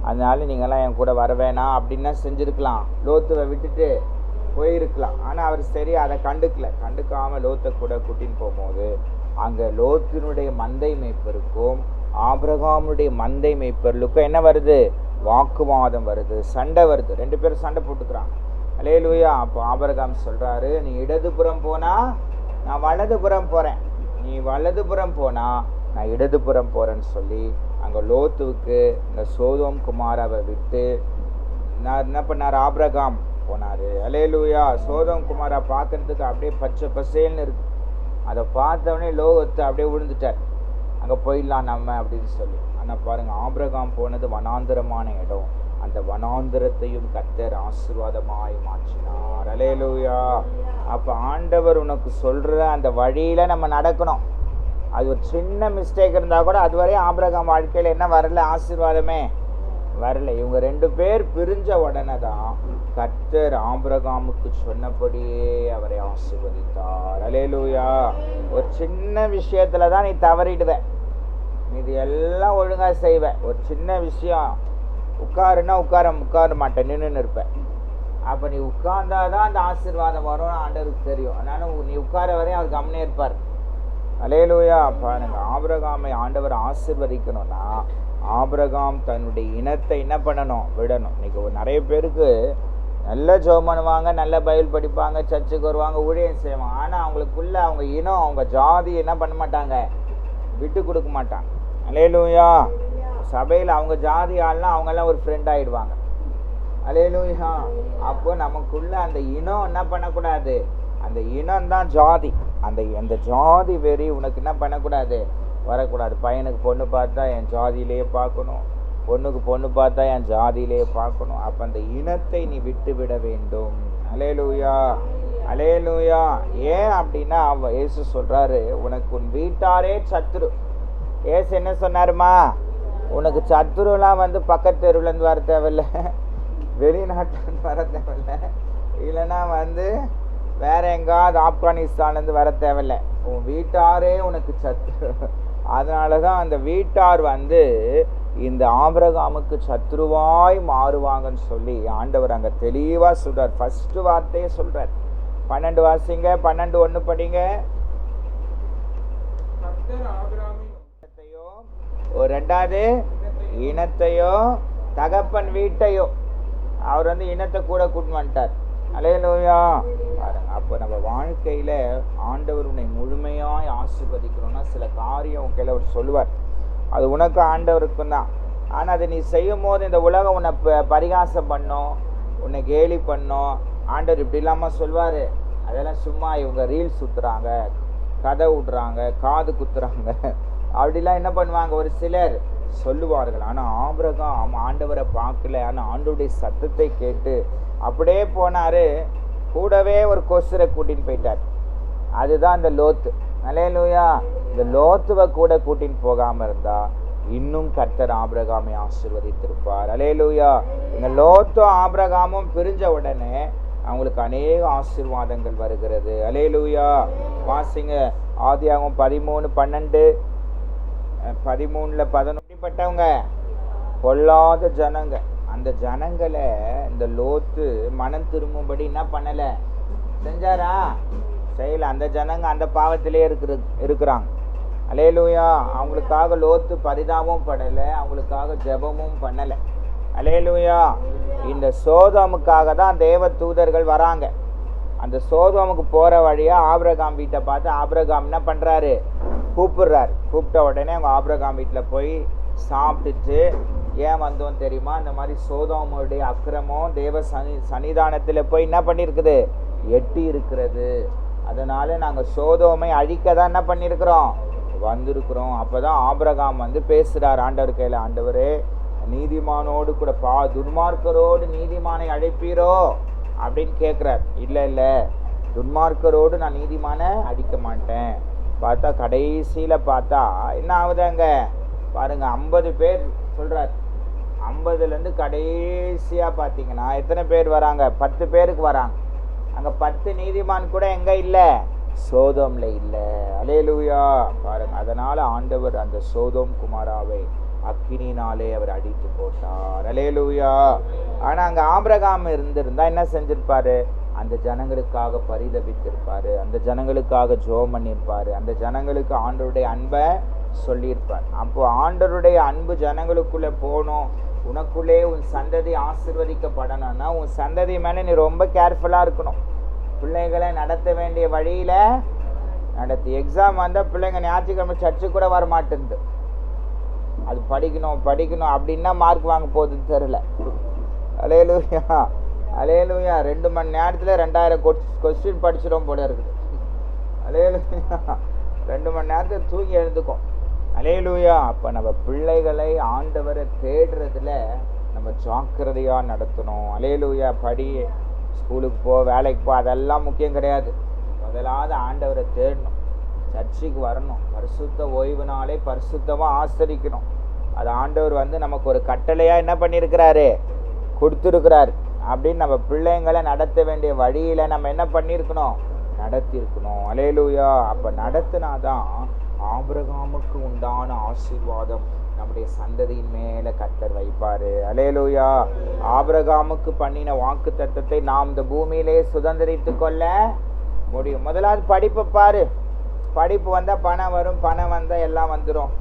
அதனால நீங்கள்லாம் என் கூட வர வேணாம் அப்படின்னா செஞ்சுருக்கலாம், லோத்துவை விட்டுட்டு போயிருக்கலாம். ஆனால் அவர் சரி அதை கண்டுக்காமல் லோத்தை கூட கூட்டின்னு போகும்போது அங்கே லோத்தினுடைய மந்தை மேய்ப்பருக்கும் ஆபிரகாமுடைய மந்தை மேய்ப்பர்களுக்கும் என்ன வருது, வாக்குவாதம் வருது, சண்டை வருது. 2 பேரும் சண்டை போட்டுக்கிறாங்க. அல்லேலூயா. அப்போ ஆபிரகாம் சொல்கிறாரு, நீ இடதுபுறம் போனால் நான் வலதுபுறம் போகிறேன், நீ வலதுபுறம் போனால் நான் இடதுபுறம் போகிறேன்னு சொல்லி அங்கே லோத்துவுக்கு இந்த சோதோம் குமாராவை விட்டு நான் என்ன பண்ணார், ஆபிரகாம் போனார். அல்லேலூயா. சோதோம் குமாரா பார்க்கறதுக்கு அப்படியே பச்சை பசேல்னு இருக்கு. அதை பார்த்தவொடனே லோகத்தை அப்படியே விழுந்துட்டார், அங்கே போயிடலாம் நம்ம அப்படின்னு சொல்லி. ஆனால் பாருங்கள், ஆபிரகாம் போனது வனாந்தரமான இடம். அந்த வனாந்தரத்தையும் கர்த்தர் ஆசீர்வாதமாய் மாற்றினார். அல்லேலூயா. அப்போ ஆண்டவர் உனக்கு சொல்கிற அந்த வழியில் நம்ம நடக்கணும். அது ஒரு சின்ன மிஸ்டேக் இருந்தால் கூட அதுவரை ஆபிரகாம் வாழ்க்கையில் என்ன வரல, ஆசீர்வாதமே வரல. இவங்க 2 பேர் பிரிஞ்ச உடனே தான் கர்த்தர் ஆபிரகாமுக்கு சொன்னபடியே அவரை ஆசீர்வதித்தார். அல்லேலூயா. ஒரு சின்ன விஷயத்துல தான் நீ தவறிடுவேன், இது எல்லாம் ஒழுங்காக செய்வேன். ஒரு சின்ன விஷயம், உட்காருன்னா உட்கார மாட்டேன், நின்றுன்னு இருப்பேன். அப்போ நீ உட்கார்ந்தாதான் அந்த ஆசீர்வாதம் வரும்னு ஆண்டவருக்கு தெரியும். அதனால நீ உட்கார வரையும் அவர் கவனம் இருப்பார். அல்லேலூயா. பாருங்க, ஆபிரகாமை ஆண்டவர் ஆசீர்வதிக்கணும்னா ஆபிரகாம் தன்னுடைய இனத்தை என்ன பண்ணணும், விடணும். இன்னைக்கு நிறைய பேருக்கு நல்ல ஜெபம் பண்ணுவாங்க, நல்ல பைபிள் படிப்பாங்க, சர்ச்சுக்கு வருவாங்க, ஊழியம் செய்வாங்க. ஆனால் அவங்களுக்குள்ள அவங்க இனம், அவங்க ஜாதி என்ன பண்ண மாட்டாங்க, விட்டு கொடுக்க மாட்டாங்க. அல்லேலூயா. சபையில் அவங்க ஜாதி ஆள்லாம் அவங்கெல்லாம் ஒரு ஃப்ரெண்ட் ஆகிடுவாங்க. அல்லேலூயா. அப்போ நமக்குள்ள அந்த இனம் என்ன பண்ணக்கூடாது, அந்த இனம் தான் ஜாதி. அந்த ஜாதி வெறி உனக்கு என்ன பண்ணக்கூடாது, வரக்கூடாது. பையனுக்கு பொண்ணு பார்த்தா என் ஜாதியிலேயே பார்க்கணும், பொண்ணுக்கு பொண்ணு பார்த்தா என் ஜாதியிலேயே பார்க்கணும். அப்போ அந்த இனத்தை நீ விட்டு விட வேண்டும். அல்லேலூயா, அல்லேலூயா. ஏன் அப்படின்னா இயேசு சொல்கிறாரு, உனக்கு உன் வீட்டாரே சத்துரு. ஏசு என்ன சொன்னாருமா, உனக்கு சத்துருலாம் வந்து பக்கத்து தெருவுலேருந்து வர தேவையில்லை, வெளிநாட்டிலேருந்து வர தேவையில்லை, இல்லைன்னா வந்து வேற எங்காவது ஆப்கானிஸ்தான்லேருந்து வர தேவையில்லை, உன் வீட்டாரே உனக்கு சத்துரு. அதனால தான் அந்த வீட்டார் வந்து இந்த ஆபிரகாமுக்கு சத்ருவாய் மாறுவாங்கன்னு சொல்லி ஆண்டவர் அங்கே தெளிவாக சொல்கிறார். ஃபஸ்ட்டு வார்த்தையே சொல்கிறார். 12 வாசிங்க, 12:1 படிங்க. கர்த்தர் ஆபிரகாமின் ஒரு 2வது இனத்தையோ தகப்பன் வீட்டையோ அவர் வந்து இனத்தை கூட கூட்டு வந்துட்டார். அல்லேலூயா. பாருங்க, அப்போ நம்ம வாழ்க்கையில் ஆண்டவர் உன்னை முழுமையாய் ஆசீர்வதிக்கணும்னா சில காரியம் உன் கையில் அவர் சொல்லுவார். அது உனக்கு ஆண்டவருக்கும் தான். ஆனால் அதை நீ செய்யும் போது இந்த உலகம் உன்னை பரிகாசம் பண்ணும், உன்னை கேலி பண்ணும். ஆண்டவர் இப்படி இல்லாமல் சொல்வார், அதெல்லாம் சும்மா இவங்க ரீல்ஸ் சுற்றுறாங்க, கதை விடுறாங்க, காது குத்துறாங்க, அப்படிலாம் என்ன பண்ணுவாங்க ஒரு சிலர் சொல்லுவார்கள். ஆனால் ஆபிரகாம் ஆண்டவரை பார்க்கல, ஆனால் ஆண்டவருடைய சத்தத்தை கேட்டு அப்படியே போனார். கூடவே ஒரு கொசுரை கூட்டின்னு போயிட்டார். அதுதான் இந்த லோத்து. அல்லேலூயா. இந்த லோத்துவை கூட கூட்டின்னு போகாமல் இருந்தா இன்னும் கர்த்தர் ஆபிரகாமை ஆசீர்வதித்திருப்பார். அல்லேலூயா. இந்த லோத்தும் ஆபிரகாமும் பிரிஞ்ச உடனே அவங்களுக்கு அநேக ஆசீர்வாதங்கள் வருகிறது. அல்லேலூயா. வாசிங்க ஆதியாகமம் 13:12 13:11 பொல்லாத ஜனங்க. அந்த ஜனங்களை இந்த லோத்து மனம் திரும்பும்படி என்ன பண்ணலை, செஞ்சாரா? செய்யல. அந்த ஜனங்க அந்த பாவத்திலே இருக்கிறாங்க. அல்லேலூயா. அவங்களுக்காக லோத்து பரிதாபமும் படலை, அவங்களுக்காக ஜெபமும் பண்ணலை. அல்லேலூயா. இந்த சோதோமுக்காக தான் தேவ தூதர்கள் வராங்க. அந்த சோதோமுக்கு போகிற வழியாக ஆபிரகாம் வீட்டை பார்த்து ஆபிரகாம் என்ன பண்ணுறாரு, கூப்பிடுறாரு. கூப்பிட்ட உடனே அவங்க ஆபிரகாம் வீட்டில் போய் சாப்பிட்டுட்டு, ஏன் வந்தோம் தெரியுமா, இந்த மாதிரி சோதோமுடைய அக்கிரமம் தேவ சன்னிதானத்தில் போய் என்ன பண்ணியிருக்குது, எட்டி இருக்கிறது. அதனால் நாங்கள் சோதோமை அழிக்க தான் என்ன பண்ணியிருக்கிறோம், வந்திருக்கிறோம். அப்போ தான் ஆபிரகாம் வந்து பேசுகிறார் ஆண்டவர் கையில், ஆண்டவரே நீதிமானோடு கூட துன்மார்க்கரோடு நீதிமானை அழைப்பீரோ அப்படின்னு கேட்குறார். இல்லை துன்மார்க்கரோடு நான் நீதிமானை அடிக்க மாட்டேன். பார்த்தா கடைசியில் பார்த்தா என்ன ஆகுதாங்க பாருங்க, 50 பேர் சொல்கிறார். 50லேருந்து கடைசியாக பார்த்தீங்கன்னா எத்தனை பேர் வராங்க, 10 பேருக்கு வராங்க. அங்கே 10 நீதிமான் கூட எங்கே இல்லை, சோதோமில் இல்லை. அல்லேலூயா. பாருங்க, அதனால் ஆண்டவர் அந்த சோதோம் குமாராவை அக்கினினாலே அவர் அடித்து போட்டார். அல்லேலூயா. ஆனால் அங்கே ஆபிரகாம் இருந்திருந்தா என்ன செஞ்சிருப்பாரு, அந்த ஜனங்களுக்காக பரிதபித்திருப்பார், அந்த ஜனங்களுக்காக ஜெபம் பண்ணியிருப்பார், அந்த ஜனங்களுக்கு ஆண்டவருடைய அன்பை சொல்லியிருப்பார். அப்போ ஆண்டவருடைய அன்பு ஜனங்களுக்குள்ளே போகணும், உனக்குள்ளே உன் சந்ததி ஆசீர்வதிக்கப்படணும்னா உன் சந்ததி மேலே நீ ரொம்ப கேர்ஃபுல்லாக இருக்கணும். பிள்ளைகளை நடத்த வேண்டிய வழியில் நடத்தி. எக்ஸாம் வந்தால் பிள்ளைங்க ஞாயிற்றுக்கிழமை சர்ச்சுக்கு கூட வர மாட்டேங்குது. அது படிக்கணும் அப்படின்னா மார்க் வாங்க போகுதுன்னு தெரில. அல்லேலூயா. அல்லேலூயா. 2 மணி நேரத்தில் 2000 கொஸ்டின் படிச்சிடும் போல இருக்குது. அல்லேலூயா. 2 மணி நேரத்தில் தூங்கி எழுந்துக்கும். அல்லேலூயா. அப்போ நம்ம பிள்ளைகளை ஆண்டவரை தேடுறதுல நம்ம ஜாக்கிரதையாக நடத்தணும். அல்லேலூயா. படி, ஸ்கூலுக்கு போ, வேலைக்கு போ, அதெல்லாம் முக்கியம் கிடையாது. முதலாவது ஆண்டவரை தேடணும், சர்ச்சுக்கு வரணும், பரிசுத்த ஓய்வு நாளை பரிசுத்தமாக ஆசரிக்கணும். அது ஆண்டவர் வந்து நமக்கு ஒரு கட்டளையாக என்ன பண்ணியிருக்கிறாரு, கொடுத்துருக்கிறாரு. அப்படின்னு நம்ம பிள்ளைங்களை நடத்த வேண்டிய வழியில் நம்ம என்ன பண்ணியிருக்கணும், நடத்தியிருக்கணும். அல்லேலூயா. அப்போ நடத்தினாதான் ஆபிரகாமுக்கு உண்டான ஆசீர்வாதம் நம்முடைய சந்ததியின் மேலே கர்த்தர் வைப்பார். அல்லேலூயா. ஆபிரகாமுக்கு பண்ணின வாக்கு தத்தத்தை நாம் இந்த பூமியிலே சுதந்திரித்து கொள்ள முடியும். முதலாவது படிப்பை பாரு. படிப்பு வந்தால் பணம் வரும், பணம் வந்தால் எல்லாம் வந்துடும்.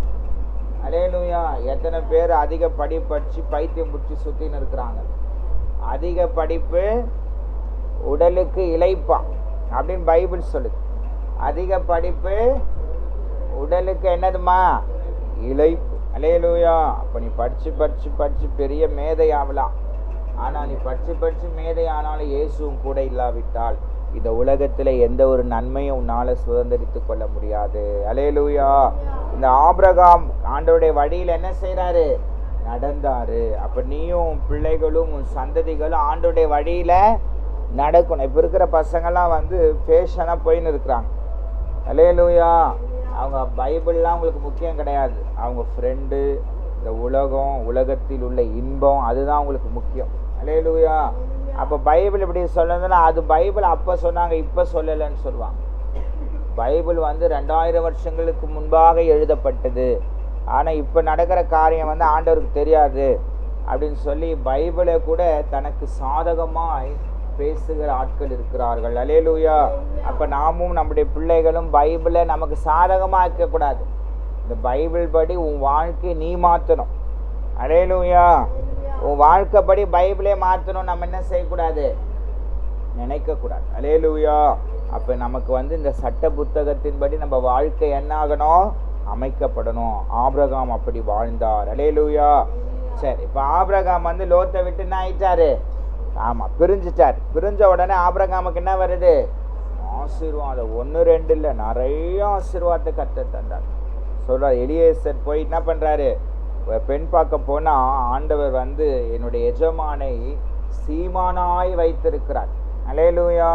அல்லேலூயா. எத்தனை பேர் அதிக படிப்பு படித்து பைத்தியம் பிடிச்சி சுற்றின்னு இருக்கிறாங்க. அதிக படிப்பு உடலுக்கு இளைப்பான் அப்படின்னு பைபிள் சொல்லுது. அதிக படிப்பு உடலுக்கு என்னதுமா, இளைப்பு. அல்லேலூயா. அப்போ நீ படித்து பெரிய மேதை ஆகலாம். ஆனால் நீ படித்து மேதை ஆனாலும் இயேசுவும் கூட இல்லாவிட்டால் இந்த உலகத்தில் எந்த ஒரு நன்மையும் உன்னால் சுதந்திரித்து கொள்ள முடியாது. அல்லேலூயா. இந்த ஆபிரகாம் ஆண்டவருடைய வழியில் என்ன செய்கிறாரு, நடந்தார். அப்போ நீயும் பிள்ளைகளும் உன் சந்ததிகளும் ஆண்டவருடைய வழியில் நடக்கணும். இப்போ இருக்கிற பசங்கள்லாம் வந்து ஃபேஷனாக போயின்னு இருக்கிறாங்க. அல்லேலூயா. அவங்க பைபிள்லாம் அவங்களுக்கு முக்கியம் கிடையாது. அவங்க ஃப்ரெண்டு, இந்த உலகத்தில் உள்ள இன்பம், அதுதான் அவங்களுக்கு முக்கியம். அல்லேலூயா. அப்போ பைபிள் இப்படி சொல்லணும்னா அது பைபிள் அப்போ சொன்னாங்க, இப்போ சொல்லலைன்னு சொல்லுவாங்க. பைபிள் வந்து 2000 வருஷங்களுக்கு முன்பாக எழுதப்பட்டது. ஆனால் இப்போ நடக்கிற காரியம் வந்து ஆண்டவருக்கு தெரியாது அப்படின்னு சொல்லி பைபிளை கூட தனக்கு சாதகமாய் பேசுகிற ஆட்கள் இருக்கிறார்கள். அல்லேலூயா. அப்போ நாமும் நம்முடைய பிள்ளைகளும் பைபிளை நமக்கு சாதகமாக இருக்கக்கூடாது. இந்த பைபிள் படி உன் வாழ்க்கையை நீ மாற்றணும். அல்லேலூயா. உன் வாழ்க்கைப்படி பைபிளே மாற்றணும் நம்ம என்ன செய்யக்கூடாது, நினைக்கக்கூடாது. அல்லேலூயா. அப்போ நமக்கு வந்து இந்த சட்ட புத்தகத்தின்படி நம்ம வாழ்க்கை என்ன ஆகணும், அமைக்கப்படணும். ஆபிரகாம் அப்படி வாழ்ந்தார். அல்லேலூயா. சரி, இப்போ ஆபிரகாம் வந்து லோத்தை விட்டு என்ன ஆயிட்டாரு, ஆமாம் பிரிஞ்சிட்டார். பிரிஞ்ச உடனே ஆபிரகாமுக்கு என்ன வருது, ஆசீர்வாதம். 1 2 இல்லை, நிறைய ஆசீர்வாதத்தை கர்த்தர் தந்தார். சொல்றார், எலியேசர் போய் என்ன பண்றாரு, பெண் பார்க்க போனா ஆண்டவர் வந்து என்னுடைய எஜமானை சீமானாய் வைத்திருக்கிறார். அல்லேலூயா.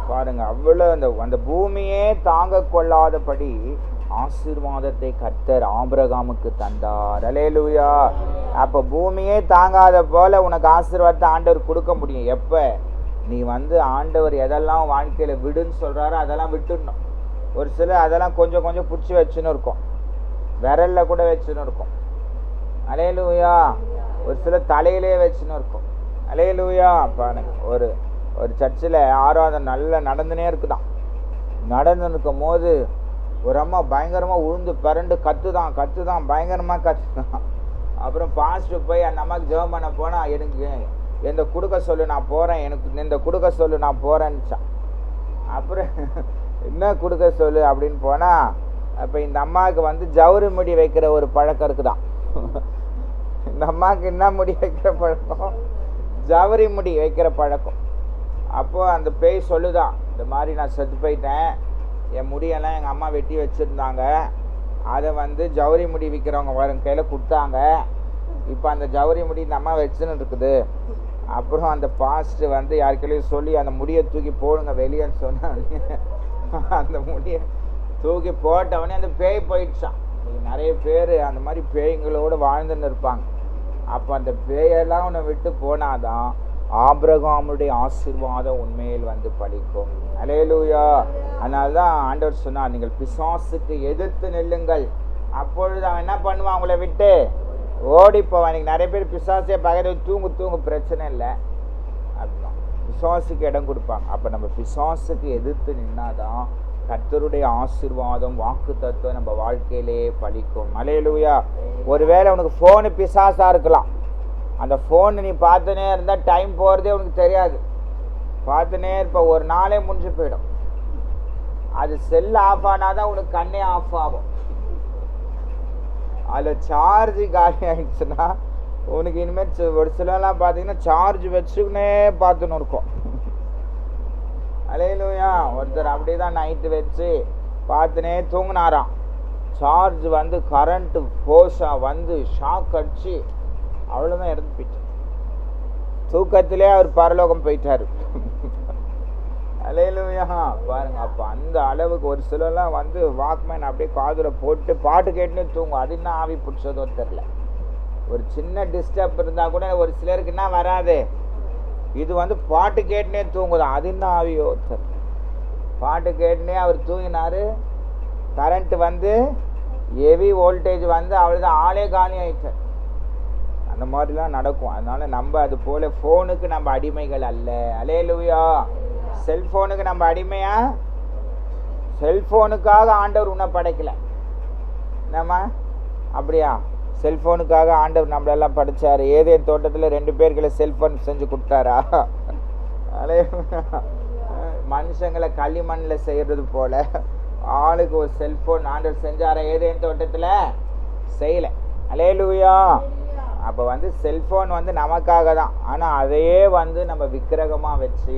பாருங்க, அவ்வளவு அந்த பூமியே தாங்க கொள்ளாதபடி ஆசீர்வாதத்தை கர்த்தர் ஆபிரகாமுக்கு தந்தார். அல்லேலூயா. அப்ப பூமியே தாங்காத போல உனக்கு ஆசீர்வாதத்தை ஆண்டவர் கொடுக்க முடியும். எப்ப நீ வந்து ஆண்டவர் எதெல்லாம் வாழ்க்கையில விடுன்னு சொல்றாரோ அதெல்லாம் விட்டுடணும். ஒரு சிலர் அதெல்லாம் கொஞ்சம் கொஞ்சம் பிடிச்சி வச்சுன்னு இருக்கும், விரல்ல கூட வச்சுன்னு இருக்கும். அல்லேலூயா. ஒரு சிலர் தலையிலே வச்சுன்னு இருக்கும். அல்லேலூயா. பாருங்க, ஒரு சர்ச்சில் ஆராதனை நல்லா நடந்துனே இருக்குதான். நடந்து இருக்கும் போது ஒரு அம்மா பயங்கரமாக உழுந்து பிறண்டு கத்துதான் பயங்கரமாக கத்துதான். அப்புறம் பாஸ்டர் போய் அந்த அம்மாவுக்கு ஜெபம் பண்ண போனால், எனக்கு எந்த கொடுக்க சொல்லு நான் போகிறேன், எனக்கு இந்த கொடுக்க சொல்லு நான் போகிறேன்னுச்சான். அப்புறம் என்ன கொடுக்க சொல்லு அப்படின்னு போனால், அப்போ இந்த அம்மாவுக்கு வந்து ஜவுரி முடி வைக்கிற ஒரு பழக்கம் இருக்குதான். இந்த அம்மாவுக்கு என்ன முடி வைக்கிற பழக்கம், ஜவுரி முடி வைக்கிற பழக்கம். அப்போது அந்த பேய் சொல்லுதான், இந்த மாதிரி நான் செத்து போயிட்டேன், என் முடியெல்லாம் எங்கள் அம்மா வெட்டி வச்சுருந்தாங்க, அதை வந்து ஜவுரி முடி விற்கிறவங்க வரும் கையில் கொடுத்தாங்க, இப்போ அந்த ஜவுரி முடி இந்த அம்மா வச்சுன்னு இருக்குது. அப்புறம் அந்த பாஸ்ட்டு வந்து யாருக்கையும் சொல்லி அந்த முடியை தூக்கி போடுங்க வெளியேன்னு சொன்னாங்க. அந்த முடியை தூக்கி போட்டவொடனே அந்த பேய் போயிடுச்சான். நிறைய பேர் அந்த மாதிரி பேய்களோடு வாழ்ந்துன்னு இருப்பாங்க. அப்போ அந்த பேயெல்லாம் உன்னை விட்டு போனாதான் ஆபிரகாமுடைய ஆசீர்வாதம் உண்மையில் வந்து பலிக்கும். அல்லேலூயா. அதனால தான் ஆண்டவர் சொன்னார், நீங்கள் பிசாசுக்கு எதிர்த்து நில்லுங்கள், அப்பொழுது அவன் என்ன பண்ணுவான், அவங்கள விட்டு ஓடிப்போவான். இன்னைக்கு நிறைய பேர் பிசாசே பகல் தூங்கு பிரச்சனை இல்லை அப்படின்னா பிசாசுக்கு இடம் கொடுப்பாங்க. அப்போ நம்ம பிசாசுக்கு எதிர்த்து நின்னாதான் கர்த்தருடைய ஆசீர்வாதம் வாக்கு தத்துவம் நம்ம வாழ்க்கையிலே பலிக்கும். அல்லேலூயா. ஒருவேளை உனக்கு ஃபோனு பிசாசாக இருக்கலாம். அந்த ஃபோன் நீ பார்த்துனே இருந்தால் டைம் போகிறதே உனக்கு தெரியாது. பார்த்துனே இருப்ப, ஒரு நாளே முடிஞ்சு போயிடும். அது செல் ஆஃப் ஆனால் தான் உனக்கு கண்ணே ஆஃப் ஆகும். அதில் சார்ஜ் காலி ஆகிடுச்சுன்னா உனக்கு இனிமேல் ஒரு சிலலாம் பார்த்தீங்கன்னா சார்ஜ் வச்சுக்கினே பார்த்துன்னு இருக்கும். அல்லேலூயா. ஒருத்தர் அப்படி தான் நைட்டு வச்சு பார்த்துனே தூங்கினாராம். சார்ஜ் வந்து கரண்ட்டு போஸாக வந்து ஷாக் அடிச்சு அவ்வளோதான் இறந்து போயிட்டார். தூக்கத்திலே அவர் பரலோகம் போயிட்டார். அல்லேலூயா. பாருங்க, அப்போ அந்த அளவுக்கு ஒரு சிலர்லாம் வந்து வாக்மேன் அப்படியே காதில் போட்டு பாட்டு கேட்டுன்னு தூங்கும். அது என்ன ஆவி பிடிச்சதோ தெரில. ஒரு சின்ன டிஸ்டர்ப் இருந்தால் கூட ஒரு சிலருக்கு என்ன வராது, இது வந்து பாட்டு கேட்டுனே தூங்குதான். அது என்ன ஆவியோ தெரில. பாட்டு கேட்டுனே அவர் தூங்கினார். கரண்ட்டு வந்து ஹெவி வோல்டேஜ் வந்து அவ்வளோதான், ஆளே காலி ஆயிட்டார். அந்த மாதிரிலாம் நடக்கும். அதனால நம்ம அது போல் ஃபோனுக்கு நம்ம அடிமைகள் அல்ல. அல்லேலூயா. செல்ஃபோனுக்கு நம்ம அடிமையா? செல்ஃபோனுக்காக ஆண்டவர் உன்னை படைக்கல. நம்ம அப்படியா? செல்ஃபோனுக்காக ஆண்டவர் நம்மளெல்லாம் படித்தார். ஏதேன் தோட்டத்தில் 2 பேர்களை செல்ஃபோன் செஞ்சு கொடுத்தாரா? மனுஷங்களை களிமண்ணில் செய்கிறது போல ஆளுக்கு ஒரு செல்ஃபோன் ஆண்டவர் செஞ்சாரா? ஏதேன் தோட்டத்தில் செய்யலை. அல்லேலூயா. அப்போ வந்து செல்ஃபோன் வந்து நமக்காக தான். ஆனால் அதையே வந்து நம்ம விக்கிரகமாக வச்சு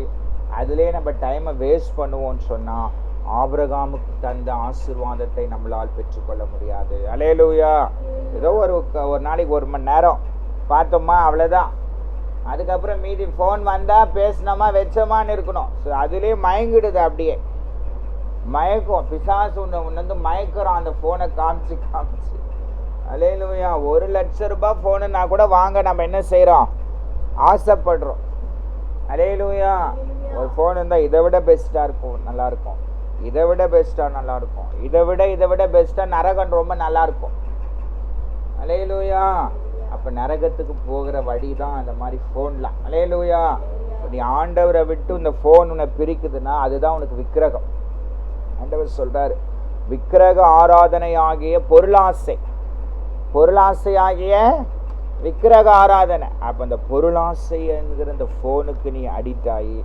அதிலே நம்ம டைமை வேஸ்ட் பண்ணுவோம்னு சொன்னால் ஆபிரகாமுக்கு தந்த ஆசீர்வாதத்தை நம்மளால் பெற்றுக்கொள்ள முடியாது. அல்லேலூயா. ஏதோ ஒரு நாளைக்கு 1 மணி நேரம் பார்த்தோமா, அவ்வளோதான். அதுக்கப்புறம் மீதி ஃபோன் வந்தால் பேசினோமா வச்சோமான்னு இருக்கணும். ஸோ அதுலேயே மயங்கிடுது, அப்படியே மயக்கும். பிசாசு உன்னை வந்து மயக்கிறோம் அந்த ஃபோனை காமிச்சு. அல்லேலூயா. 1 லட்சம் ரூபாய் ஃபோனுன்னா கூட வாங்க நம்ம என்ன செய்கிறோம், ஆசைப்படுறோம். அல்லேலூயா. ஒரு ஃபோன் இருந்தால் இதை விட பெஸ்ட்டாக இருக்கும், நல்லாயிருக்கும். இதை விட பெஸ்ட்டாக நல்லாயிருக்கும். இதை விட பெஸ்ட்டாக நரகம் ரொம்ப நல்லாயிருக்கும். அல்லேலூயா. அப்போ நரகத்துக்கு போகிற வழி தான் அந்த மாதிரி ஃபோன்லாம். அல்லேலூயா. நீ ஆண்டவரை விட்டு இந்த ஃபோன் உன்னை பிரிக்குதுன்னா அதுதான் உனக்கு விக்கிரகம். ஆண்டவர் சொல்கிறார், விக்கிரக ஆராதனை ஆகிய பொருளாசையாகிய விக்கிரக ஆராதனை. அப்போ அந்த பொருளாசை என்கிற அந்த ஃபோனுக்கு நீ அடிக்ட் ஆகி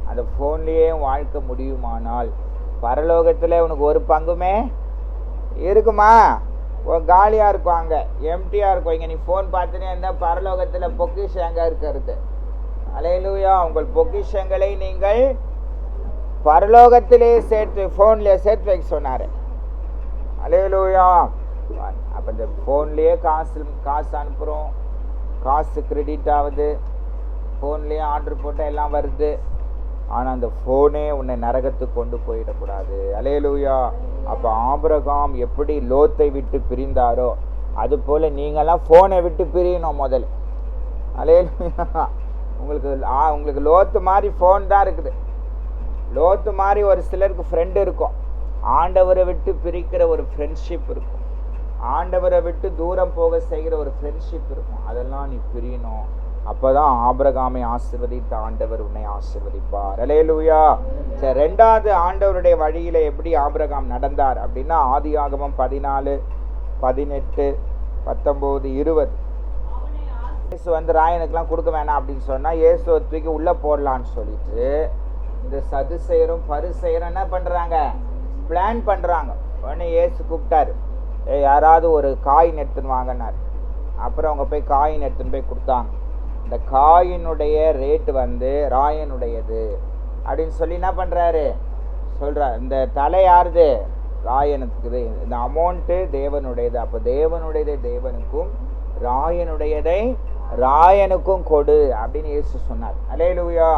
அந்த ஃபோன்லேயே வாழ்க்கை முடியுமானால் பரலோகத்தில் உனக்கு ஒரு பங்குமே இருக்குமா? காலியாக இருக்கும், அங்கே எம்டியாக இருக்கும். இங்கே நீ ஃபோன் பார்த்துனே இருந்தால் பரலோகத்தில் பொக்கிஷம் எங்கே இருக்கிறது? அல்லேலூயா. உங்கள் பொக்கிஷங்களை நீங்கள் பரலோகத்திலே சேர்த்து ஃபோன்லேயே சேர்த்து வைக்க சொன்னார். அல்லேலூயா. அப்போ இந்த ஃபோன்லேயே காசு அனுப்புகிறோம், காசு கிரெடிட் ஆகுது, ஃபோன்லேயே ஆர்டர் போட்டால் எல்லாம் வருது. ஆனால் அந்த ஃபோனே உன்னை நரகத்துக்கு கொண்டு போயிடக்கூடாது. அல்லேலூயா. அப்போ ஆபிரகாம் எப்படி லோத்தை விட்டு பிரிந்தாரோ அதுபோல் நீங்கள்லாம் ஃபோனை விட்டு பிரியணும் முதல்ல. அல்லேலூயா. உங்களுக்கு லோத்து மாதிரி ஃபோன் தான் இருக்குது. லோத்து மாதிரி ஒரு சிலருக்கு ஃப்ரெண்டு இருக்கும். ஆண்டவரை விட்டு பிரிக்கிற ஒரு ஃப்ரெண்ட்ஷிப் இருக்கும், ஆண்டவரை விட்டு தூரம் போக செய்கிற ஒரு ஃப்ரெண்ட்ஷிப் இருக்கும். அதெல்லாம் நீ பிரியணும். அப்போதான் ஆபிரகாமை ஆசீர்வதித்த ஆண்டவர் உன்னை ஆசீர்வதிப்பார். அல்லேலூயா. சரி, ரெண்டாவது ஆண்டவருடைய வழியில் எப்படி ஆபிரகாம் நடந்தார் அப்படின்னா ஆதியாகமம் 14, 18, 19, 20. இயேசு வந்து ராயனுக்கெல்லாம் கொடுக்க வேணாம் அப்படின்னு சொன்னால் இயேசுவை தூக்கி உள்ளே போடலான்னு சொல்லிட்டு இந்த சதுசேயரும் பரிசேயரும் என்ன பண்ணுறாங்க? பிளான் பண்ணுறாங்க. உடனே இயேசு கூப்பிட்டாரு, யாராவது ஒரு காயின் எடுத்துன்னு வாங்கினார். அப்புறம் அவங்க போய் காயின் எடுத்துன்னு போய் கொடுத்தாங்க. இந்த காயினுடைய ரேட்டு வந்து ராயனுடையது அப்படின்னு சொல்லி என்ன பண்ணுறாரு சொல்கிறார். இந்த தலை யாருது? ராயனுக்குது. இந்த அமௌண்ட்டு தேவனுடையது. அப்போ தேவனுடையதை தேவனுக்கும் ராயனுடையதை ராயனுக்கும் கொடு அப்படின்னு இயேசு சொன்னார். அல்லேலூயா.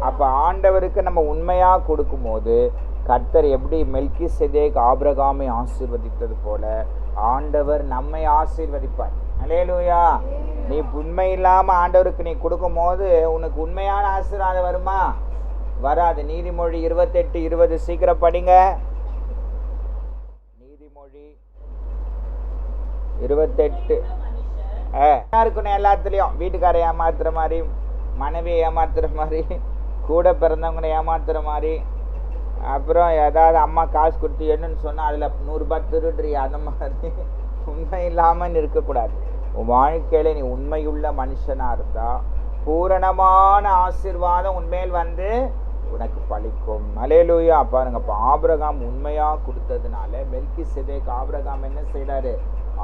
அப்போ ஆண்டவருக்கு நம்ம உண்மையாக கொடுக்கும்போது கர்த்தர் எப்படி மெல்கிசேதேக் ஆபிரகாமை ஆசீர்வதித்தது போல ஆண்டவர் நம்மை ஆசீர்வதிப்பார். அல்லேலூயா. நீ உண்மை இல்லாமல் ஆண்டவருக்கு நீ கொடுக்கும் போது உனக்கு உண்மையான ஆசீர்வாதம் வருமா? வராது. நீதிமொழி 28, 20 சீக்கிரம் படிங்க. நீதிமொழி 28. இருக்கணும் எல்லாத்துலேயும். வீட்டுக்காரை ஏமாத்துற மாதிரி, மனைவியை ஏமாத்துற மாதிரி, கூட பிறந்தவங்களை ஏமாத்துற மாதிரி, அப்புறம் ஏதாவது அம்மா காசு கொடுத்து என்னன்னு சொன்னால் அதில் 100 ரூபாய் திருடுறியா, அந்த மாதிரி உண்மை இல்லாமல் இருக்கக்கூடாது. உன் வாழ்க்கையில் நீ உண்மையுள்ள மனுஷனாக இருந்தால் பூரணமான ஆசீர்வாதம் உன்மேல் வந்து உனக்கு பலிக்கும். அல்லேலூயா. பாருங்க, அப்போ ஆபிரகாம் உண்மையாக கொடுத்ததுனால மெல்கிசேதேக் ஆபிரகாம் என்ன செய்கிறாரு?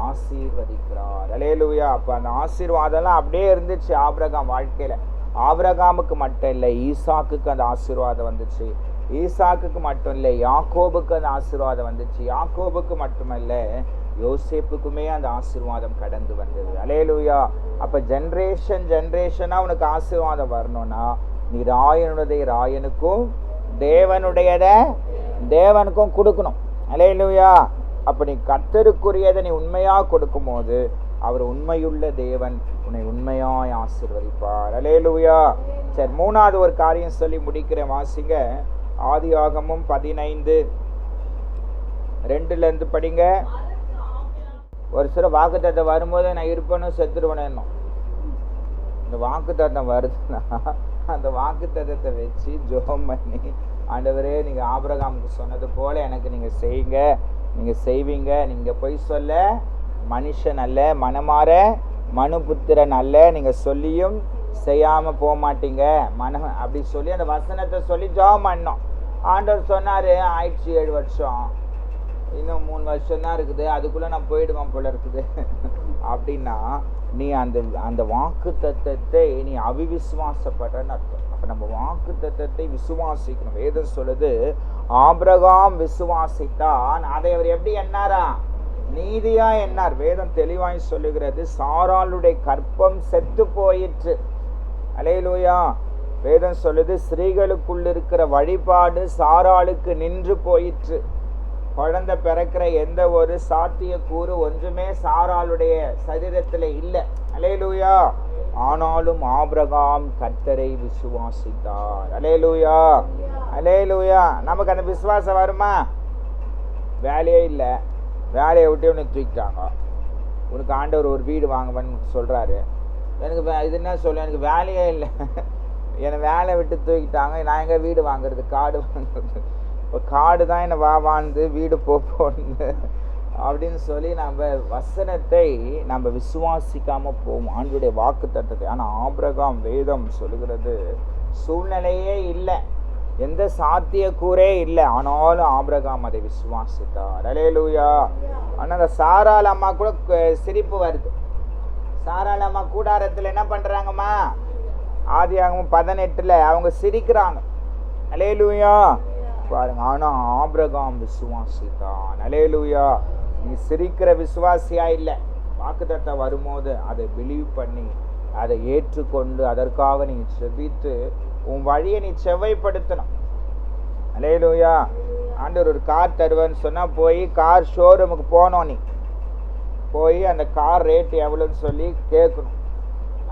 ஆசீர்வதிக்கிறார். அல்லேலூயா. அப்போ அந்த ஆசீர்வாதம்லாம் அப்படியே இருந்துச்சு ஆபிரகாம் வாழ்க்கையில். ஆபிரகாமுக்கு மட்டும் இல்லை, ஈசாக்குக்கு அந்த ஆசீர்வாதம் வந்துச்சு. ஈசாக்குக்கு மட்டும் இல்லை, யாக்கோபுக்கு அந்த ஆசீர்வாதம் வந்துச்சு. யாக்கோபுக்கு மட்டுமல்ல, யோசேப்புக்குமே அந்த ஆசீர்வாதம் கடந்து வந்தது. அல்லேலூயா. அப்போ ஜென்ரேஷனாக உனக்கு ஆசீர்வாதம் வரணும்னா நீ ராயனுடையதை ராயனுக்கும் தேவனுடையதை தேவனுக்கும் கொடுக்கணும். அல்லேலூயா. அப்போ நீ கர்த்தருக்குரியதை நீ உண்மையாக கொடுக்கும் போது அவர் உண்மையுள்ள தேவன் உன்னை உண்மையாய் ஆசீர்வதிப்பார். அல்லேலூயா. சரி, மூணாவது ஒரு காரியம் சொல்லி முடிக்கிற வாசிங்க. ஆதியாகமம் 15, 2 படிங்க. ஒரு சில வாக்குத்தத்தம் வரும்போது நான் இருப்பேன்னு செத்துருவேன்னு. இந்த வாக்குத்தத்தம் வருதுன்னா அந்த வாக்குத்தத்தத்தை வச்சு ஜெபம் பண்ணி, ஆண்டவரே நீங்கள் ஆபிரகாமுக்கு சொன்னது போல எனக்கு நீங்கள் செய்யுங்க, நீங்கள் செய்வீங்க. நீங்கள் பொய் சொல்ல மனுஷன் அல்ல, மனமாற மனுபுத்திரன் அல்ல, நீங்கள் சொல்லியும் செய்யாமல் போக மாட்டீங்க அப்படி சொல்லி அந்த வசனத்தை சொல்லி ஜெபம் பண்ணோம். ஆண்டவர் சொன்னார், ஆயிடுச்சு 7 வருஷம், இன்னும் 3 வருஷம் தான் இருக்குது, அதுக்குள்ளே நான் போயிடுவேன் போல இருக்குது அப்படின்னா நீ அந்த வாக்கு தத்தத்தை நீ அவிவிசுவாசப்படுறன்னு அர்த்தம். அப்போ நம்ம வாக்கு தத்தத்தை விசுவாசிக்கணும். வேதம் சொல்லுது, ஆபிரகாம் விசுவாசித்தான், அதை அவர் எப்படி எண்ணாரா? நீதியா எண்ணார். வேதம் தெளிவாய் சொல்லுகிறது, சாராளுடைய கற்பம் செத்து போயிற்று. அல்லேலூயா. வேதம் சொல்லுது, ஸ்திரீகளுக்குள் இருக்கிற வழிபாடு சாராளுக்கு நின்று போயிற்று. குழந்தை பிறக்கிற எந்த ஒரு சாத்திய கூறு ஒன்றுமே சாராளுடைய சரீரத்தில் இல்லை. அல்லேலூயா. ஆனாலும் ஆபிரகாம் கர்த்தரை விசுவாசித்தார். அல்லேலூயா. அல்லேலூயா. நமக்கு அந்த விசுவாசம் வருமா? வேலையே இல்லை, வேலையை விட்டு உனக்கு தூக்கிட்டாங்க. உனக்கு ஆண்டவர் ஒரு வீடு வாங்குவேன்னு சொல்கிறாரு. எனக்கு இது என்ன சொல்ல, எனக்கு வேலையே இல்லை, என்னை வேலையை விட்டு தூக்கிட்டாங்க, நான் எங்கே வீடு வாங்குறது, காடு வாங்குறது. இப்போ காடு தான் என்னை வாழ்ந்து வீடு போன்னு அப்படின்னு சொல்லி நம்ம வசனத்தை நம்ம விசுவாசிக்காம போவோம், ஆண்டவருடைய வாக்கு தத்தத்தை. ஆனால் ஆபிரகாம் வேதம் சொல்லுகிறது சூழ்நிலையே இல்லை, எந்த சாத்தியக்கூறே இல்லை, ஆனாலும் ஆபிரகாம் அதை விசுவாசித்தார். அல்லேலூயா. ஆனால் அந்த சாராள் அம்மா கூட சிரிப்பு வருது. சாராள் அம்மா கூடாரத்தில் என்ன பண்ணுறாங்கம்மா, ஆதியாகமம் 18 அவங்க சிரிக்கிறாங்க. அல்லேலூயா பாருங்க. ஆனால் ஆபிரகாம் விசுவாசித்தான். அல்லேலூயா. நீ சிரிக்கிற விசுவாசியா இல்லை, வாக்குத்தத்தம் வரும்போது அதை பிலீவ் பண்ணி அதை ஏற்றுக்கொண்டு அதற்காக நீ செபித்து உன் வழியை நீ செவ்வைப்படுத்தணும். அல்லேலூயா. ஆண்டவர் ஒரு கார் தருவேன்னு சொன்னால் போய் கார் ஷோரூமுக்கு போனோம், நீ போய் அந்த கார் ரேட் எவ்வளோன்னு சொல்லி கேட்கணும்,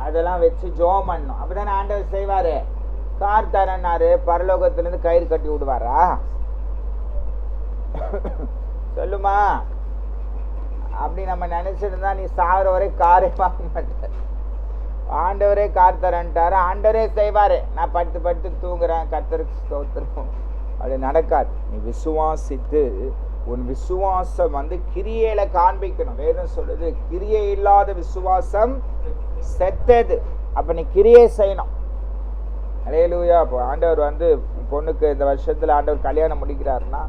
அதெல்லாம் வச்சு ஜோம் பண்ணணும். அப்படி தானே ஆண்டவர் செய்வார். கார் தரேன்னாரு, பரலோகத்துலேருந்து கயிறு கட்டி விடுவாரா? சொல்லுமா? அப்படி நம்ம நினச்சிருந்தா நீ சாகிற வரை காரே வாங்க மாட்டேன். ஆண்டவரே கார் தரேன்ட்டாரு, ஆண்டவரே செய்வார். நான் படுத்து தூங்குறேன், கர்த்தருக்கு ஸ்தோத்திரம். அது நடக்காது. நீ விசுவாசித்து உன் விசுவாசம் கிரியையில காண்பிக்கணும். வேதம் சொல்லுது கிரியை இல்லாத விசுவாசம் செத்தது. அப்ப நீ கிரியை செய்யணும். அல்லேலூயா. இப்போ ஆண்டவர் பொண்ணுக்கு இந்த வருஷத்துல ஆண்டவர் கல்யாணம் முடிக்கிறாருன்னா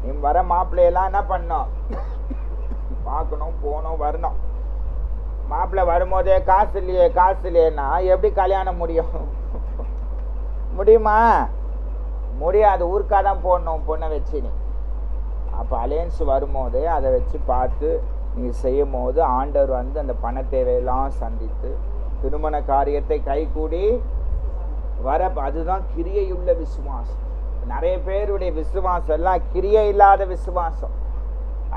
நீ வர மாப்பிள்ளையெல்லாம் என்ன பண்ணணும், பார்க்கணும், போகணும், வரணும். மாப்பிள்ளை வரும்போதே காசு இல்லையேன்னா எப்படி கல்யாணம் முடியும்? முடியுமா? முடியாது. ஊருக்காக தான் போடணும் பொண்ணை வச்சு. நீ அப்போ அலையன்ஸ் வரும்போதே அதை வச்சு பார்த்து நீ செய்யும் போது ஆண்டவர் அந்த பண தேவையெல்லாம் சந்தித்து திருமண காரியத்தை கைகூடி வர, அதுதான் கிரியையுள்ள விசுவாசம். நிறைய பேருடைய விசுவாசம் எல்லாம் கிரியை இல்லாத விசுவாசம்.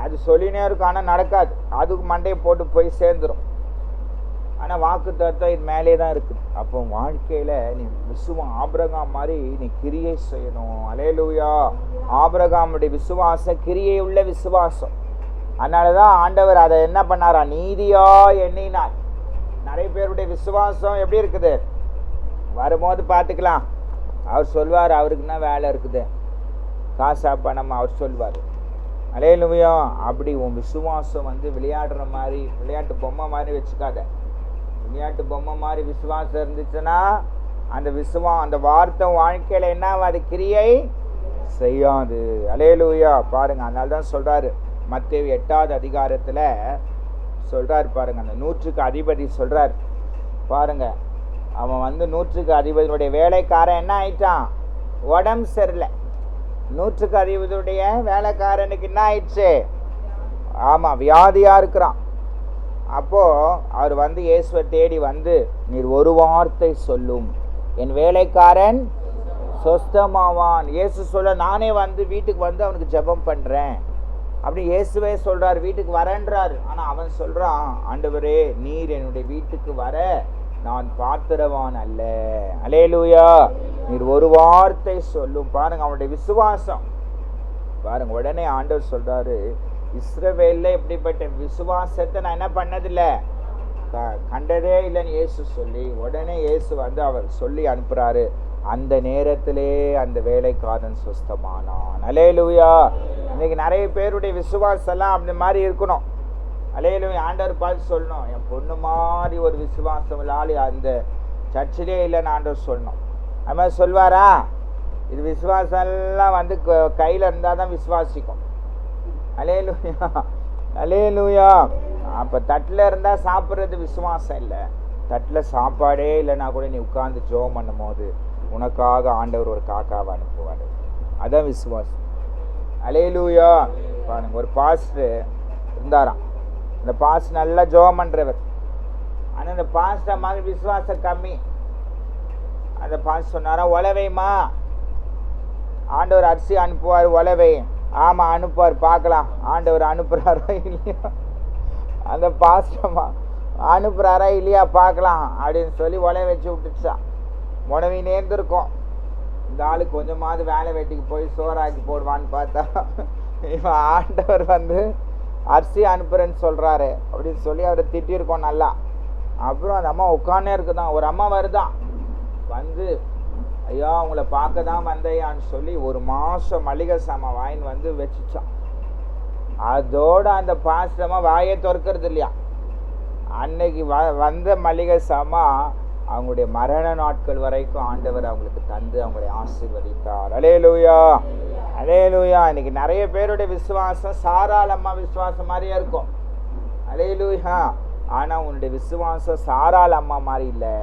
அது சொல்லினே இருக்கும், ஆனால் நடக்காது. அதுக்கு மண்டையை போட்டு போய் சேர்ந்துடும். ஆனால் வாக்கு தத்துவம் இது மேலே தான் இருக்குது. அப்போ வாழ்க்கையில் நீ ஆபிரகாம் மாதிரி நீ கிரியை செய்யணும். அல்லேலூயா. ஆபிரகாமுடைய விசுவாசம் கிரியை உள்ள விசுவாசம். அதனால தான் ஆண்டவர் அதை என்ன பண்ணாரா, நீதியா எண்ணினார். நிறைய பேருடைய விசுவாசம் எப்படி இருக்குது, வரும்போது பார்த்துக்கலாம். அவர் சொல்வார், அவருக்கு என்ன வேலை இருக்குது, காசா பணம் அவர் சொல்வார். அல்லேலூயா. அப்படி உன் விசுவாசம் விளையாடுற மாதிரி, விளையாட்டு பொம்மை மாதிரி வச்சுக்காத. விளையாட்டு பொம்மை மாதிரி விசுவாசம் இருந்துச்சுன்னா அந்த வார்த்தை வாழ்க்கையில என்ன, அது கிரியை செய்யாது. அல்லேலூயா. பாருங்க. அதனால தான் சொல்றாரு மத்தேயு 8வது அதிகாரத்துல சொல்றாரு பாருங்க, அந்த 100க்கு அதிபதி சொல்றாரு பாருங்க. அவன் 100க்கு அதிபதியுடைய வேலைக்காரன் என்ன ஆயிட்டான், உடம்பு சரியில்லை. 100க்கு அதிபதியுடைய வேலைக்காரனுக்கு என்ன ஆயிடுச்சு, ஆமா வியாதியா இருக்கிறான். அப்போ அவர் இயேசுவை தேடி நீர் ஒரு வார்த்தை சொல்லும், என் வேலைக்காரன் சொஸ்தமாவான். இயேசு சொல்ல, நானே வீட்டுக்கு அவனுக்கு ஜெபம் பண்றேன் அப்படி இயேசுவே சொல்றாரு, வீட்டுக்கு வரேன்றாரு. ஆனா அவன் சொல்றான், ஆண்டவரே நீர் என்னுடைய வீட்டுக்கு வர நான் பாத்திரவான் அல்ல. அல்லேலூயா. நீர் ஒரு வார்த்தை சொல்லும். பாருங்க அவனுடைய விசுவாசம் பாருங்க. உடனே ஆண்டவர் சொல்றாரு, இஸ்ரவேல்ல இப்படிப்பட்ட விசுவாசத்தை நான் என்ன பண்ணதில்லை, கண்டதே இல்லைன்னு இயேசு சொல்லி, உடனே இயேசு அவர் சொல்லி அனுப்புறாரு. அந்த நேரத்திலே அந்த வேலைக்காரன் சுஸ்தமானான். அல்லேலூயா. இன்னைக்கு நிறைய பேருடைய விசுவாசம் எல்லாம் அப்படி மாதிரி இருக்கணும். அல்லேலூயா. ஆண்டவர் பார்த்து சொல்லணும், என் பொண்ணு மாதிரி ஒரு விசுவாசம் இல்லாத அந்த சர்ச்சிலே இல்லைன்னு ஆண்டவர் சொல்லணும். அது மாதிரி சொல்வாரா? இது விசுவாசம் எல்லாம் கையில் இருந்தால் தான் விசுவாசிக்கும். அல்லேலூயா. அல்லேலூயா. அப்போ தட்டில் இருந்தால் சாப்பிட்றது விசுவாசம் இல்லை. தட்டில் சாப்பாடே இல்லைன்னா கூட நீ உட்கார்ந்து ஜெபம் பண்ணும் போது உனக்காக ஆண்டவர் ஒரு காக்காவை அனுப்புவார். அதான் விசுவாசம். அல்லேலூயா. பாருங்க, ஒரு பாஸ்டர் இருந்தாராம். அந்த பாஸ்டர் நல்லா ஜெபம் பண்ணுறவர். ஆனால் அந்த பாஸ்டர் மாதிரி விசுவாசம் கம்மி. அந்த பாஸ்டர் சொன்னாரா, உலவைமா ஆண்டவர் அரிசி அனுப்புவார், உலவை. ஆமாம் அனுப்புவார், பார்க்கலாம் ஆண்டவர் அனுப்புகிறாரா இல்லையா. அந்த பாஸ்டர்மா அனுப்புகிறாரா இல்லையா பார்க்கலாம் அப்படின்னு சொல்லி உலவை வச்சு விட்டுச்சான். உணவி நேர்ந்துருக்கும். இந்த ஆளு கொஞ்சமாவது வேலை வெட்டிக்கு போய் சோறாக்கி போடுவான்னு பார்த்தா இவன் ஆண்டவர் அரிசி அனுப்புறேன்னு சொல்கிறாரு அப்படின்னு சொல்லி அவரை திட்டிருக்கோம் நல்லா. அப்புறம் அந்த அம்மா உட்கானே இருக்குதான். ஒரு அம்மா வருதான், ஐயா உங்களை பார்க்க தான் வந்தையான்னு சொல்லி 1 மாதம் மளிகை சாமான் வாங்கின்னு வச்சுச்சான். அதோட அந்த பாஸ்டமா வாயை திறக்கிறது இல்லையா. அன்னைக்கு வந்த மளிகை சாமான் அவங்களுடைய மரண நாட்கள் வரைக்கும் ஆண்டவர் அவங்களுக்கு தந்து அவங்களை ஆசீர்வதித்தார். அல்லேலூயா, அல்லேலூயா. இன்னைக்கு நிறைய பேருடைய விசுவாசம் சாராள் அம்மா விசுவாசம் மாதிரியே இருக்கும். அல்லேலூயா. ஆனா உன்னுடைய விசுவாசம் சாராள் அம்மா மாதிரி இல்லை.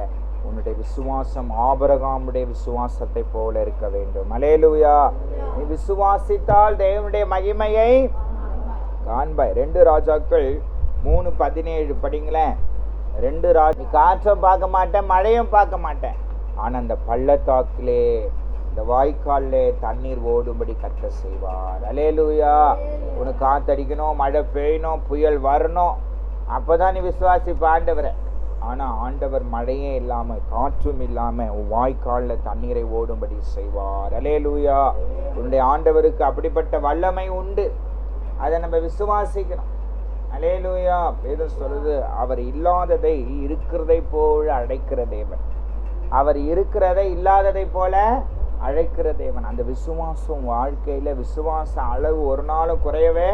உன்னுடைய விசுவாசம் ஆபிரகாமுடைய விசுவாசத்தை போல இருக்க வேண்டும். அல்லேலூயா. நீ விசுவாசித்தால் தேவனுடைய மகிமையை காண்பாய். 2 ராஜாக்கள் 3:17 படிங்களேன். 2 ராஜா, காற்றும் பார்க்க மாட்டேன், மழையும் பார்க்க மாட்டேன், ஆனா அந்த பள்ளத்தாக்கிலே இந்த வாய்க்காலிலே தண்ணீர் ஓடும்படி கர்த்தர் செய்வார். அல்லேலூயா. உனக்கு காத்தடிக்கணும், மழை பெய்யணும், புயல் வரணும், அப்பதான் நீ விசுவாசிப்ப ஆண்டவரை. ஆனா ஆண்டவர் மழையே இல்லாம காற்றும் இல்லாம உன் வாய்க்காலில் தண்ணீரை ஓடும்படி செய்வார். அல்லேலூயா. உன்னுடைய ஆண்டவருக்கு அப்படிப்பட்ட வல்லமை உண்டு. அதை நம்ம விசுவாசிக்கணும். அல்லேலூயா. வேதம் சொல்லுது, அவர் இல்லாததை இருக்கிறதை போல அழைக்கிற தேவன், அவர் இருக்கிறதை இல்லாததை போல அழைக்கிற தேவன். அந்த விசுவாசம் வாழ்க்கையில விசுவாச அளவு ஒரு நாளும் குறையவே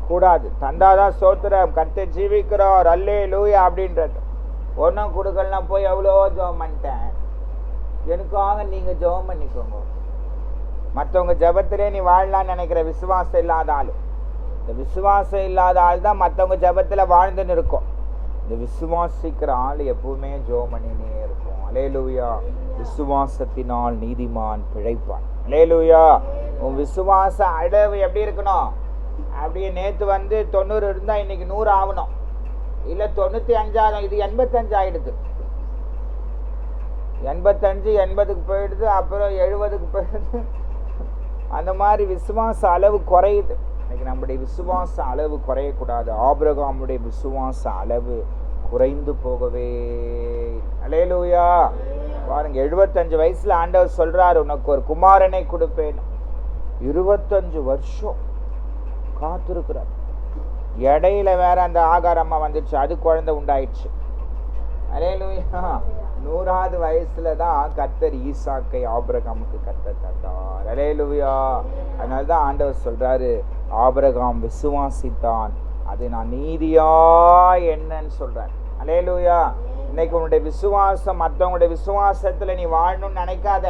கூடாது. தந்தாதான் ஸ்தோத்திரம், கர்த்தர் ஜீவிக்கிறார், அல்லேலூயா அப்படின்றது. ஒன்றும் கொடுக்கலாம் போய் எவ்வளோ ஜெபம் பண்ணிட்டேன், எனக்காக நீங்க ஜெபம் பண்ணிக்கோங்க. மற்றவங்க ஜெபத்திலே நீ வாழலான்னு நினைக்கிற விசுவாசம் இல்லாத ஆள், இந்த விசுவாசம் இல்லாத ஆள் தான் மற்றவங்க ஜெபத்துல வாழ்ந்துன்னு இருக்கும். இந்த விசுவாசிக்கிற ஆள் எப்பவுமே ஜெபம் பண்ணினே இருக்கும். அல்லேலூயா. விசுவாசத்தினால் நீதிமான் பிழைப்பான். அல்லேலூயா. உன் விசுவாச அளவு எப்படி இருக்கணும்? அப்படியே நேற்று 90 இருந்தா இன்னைக்கு 100 ஆகணும், இல்ல 95 ஆகும். இது 85 ஆயிடுது. 85 80க்கு போயிடுது, அப்புறம் 70க்கு போயிடுது. அந்த மாதிரி விசுவாச அளவு குறையுது. இன்னைக்கு நம்முடைய விசுவாச அளவு குறையக்கூடாது. ஆபிரகாமுடைய விசுவாச அளவு குறைந்து போகவே. அல்லேலூயா. பாருங்க, 75 வயசுல ஆண்டவர் சொல்றாரு, உனக்கு ஒரு குமாரனை கொடுப்பேன். 25 வருஷம் காத்திருக்கிறார். இடையில வேற அந்த ஆகாரம்மா வந்துச்சு, அது குழந்தை உண்டாயிடுச்சு. அல்லேலூயா. 100வது வயசுல தான் கர்த்தர் ஈசாக்கை ஆபிரகாமுக்கு கர்த்தர் தந்தார். அல்லேலூயா. அதனாலதான் ஆண்டவர் சொல்றாரு, ஆபிரகாம் விசுவாசித்தான், அது நான் நீதியா என்னன்னு சொல்றார். அல்லேலூயா. இன்னைக்கு உன்னுடைய விசுவாசம் மற்றவங்களுடைய விசுவாசத்துல நீ வாழணும்னு நினைக்காத.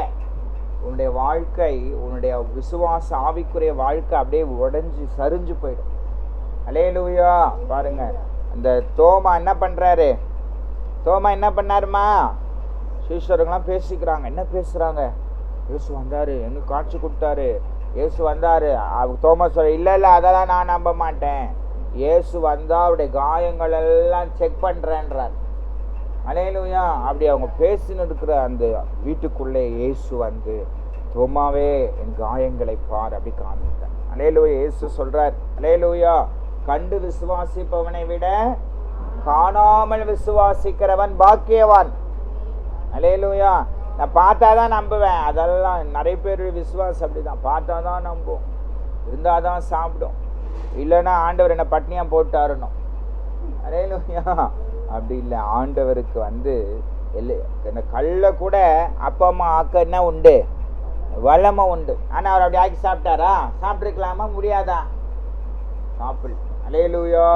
உன்னுடைய வாழ்க்கை, உன்னுடைய விசுவாச ஆவிக்குரிய வாழ்க்கை அப்படியே உடைஞ்சு சரிஞ்சு போயிடும். அல்லேலூயா. பாருங்க, அந்த தோமா என்ன பண்றாரு? தோமா என்ன பண்ணாருமா? சீஷர்கள்லாம் பேசிக்கிறாங்க. என்ன பேசுறாங்க? இயேசு வந்தாரு, எங்க காட்சி கொடுத்தாரு, இயேசு வந்தாரு. தோமா சொல்ற, இல்ல இல்ல அதெல்லாம் நான் நம்ப மாட்டேன், இயேசு வந்தா அவருடைய காயங்கள் எல்லாம் செக் பண்றேன்றார். அல்லேலூயா. அப்படி அவங்க பேசின்னு இருக்கிற அந்த வீட்டுக்குள்ளே இயேசு வந்து, தோமாவே என் காயங்களை பார் அப்படி காமித்தார். அல்லேலூயா. இயேசு சொல்றார், அல்லேலூயா, கண்டு விசுவாசிப்பவனை விட காணாமல் விசுவாசிக்கிறவன் பாக்கியவான். அல்லேலூயா. நான் பார்த்தாதான் நம்புவேன். அதெல்லாம் நிறைய பேருடைய விசுவாசம் அப்படிதான், பார்த்தாதான் நம்பும், இருந்தாதான் சாப்பிடும், இல்லைன்னா ஆண்டவர் என்ன பட்னியா போட்டாருணும். அல்லேலூயா. அப்படி இல்லை. ஆண்டவருக்கு என்ன கல்ல கூட அப்பா அம்மா ஆக்க என்ன உண்டு? வல்லமை உண்டு. ஆனா அவர் அப்படி ஆக்கி சாப்பிட்டாரா? சாப்பிட்டுருக்கலாமா? முடியாதா? சாப்பிடல. அல்லேலூயா.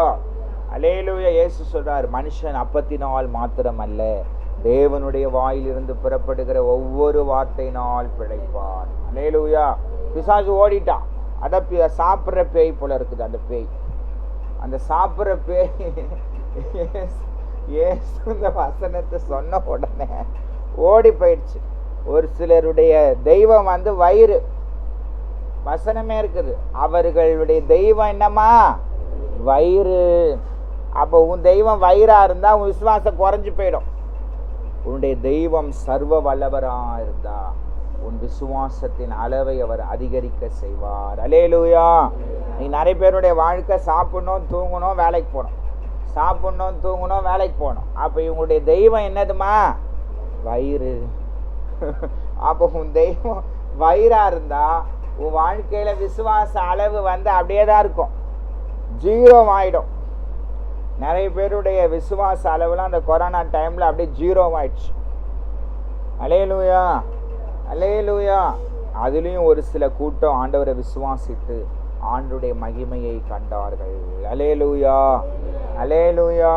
அல்லேலூயா. இயேசு சொல்றார், மனுஷன் அப்பத்தினால் மாத்திரம் அல்ல, தேவனுடைய வாயிலிருந்து புறப்படுகிற ஒவ்வொரு வார்த்தையினால் பிழைப்பார். அல்லேலூயா. பிசாசு ஓடிட்டான். அத சாப்பிட்ற பேய் போல இருக்குது. அந்த பேய், அந்த சாப்பிட்ற பேய் இயேசு இந்த வசனத்தை சொன்ன உடனே ஓடி போயிடுச்சு. ஒரு சிலருடைய தெய்வம் வயிறு, வசனமே இருக்குது, அவர்களுடைய தெய்வம் என்னமா? வயிறு. அப்போ உன் தெய்வம் வயிறா இருந்தா உன் விசுவாசம் குறைஞ்சு போயிடும். உன்னுடைய தெய்வம் சர்வ வல்லவரா இருந்தா உன் விசுவாசத்தின் அளவை அவர் அதிகரிக்க செய்வார். அல்லேலூயா. நீ நிறைய பேருடைய வாழ்க்கை சாப்பிடணும், தூங்கணும், வேலைக்கு போகணும், சாப்பிடணும், தூங்கணும், வேலைக்கு போகணும். அப்போ இவங்களுடைய தெய்வம் என்னதுமா? வயிறு. அப்போ உன் தெய்வம் வயிறா இருந்தா உன் வாழ்க்கையில விசுவாச அளவு அப்படியே தான் இருக்கும், 0 ஆயிடும். நிறைய பேருடைய விசுவாச அளவுலாம் அந்த கொரோனா டைம்ல அப்படியே 0 ஆயிடுச்சு. அல்லேலூயா. அல்லேலூயா. அதுலேயும் ஒரு சில கூட்டம் ஆண்டவரை விசுவாசித்து ஆண்டுடைய மகிமையை கண்டார்கள். அல்லேலூயா, அல்லேலூயா.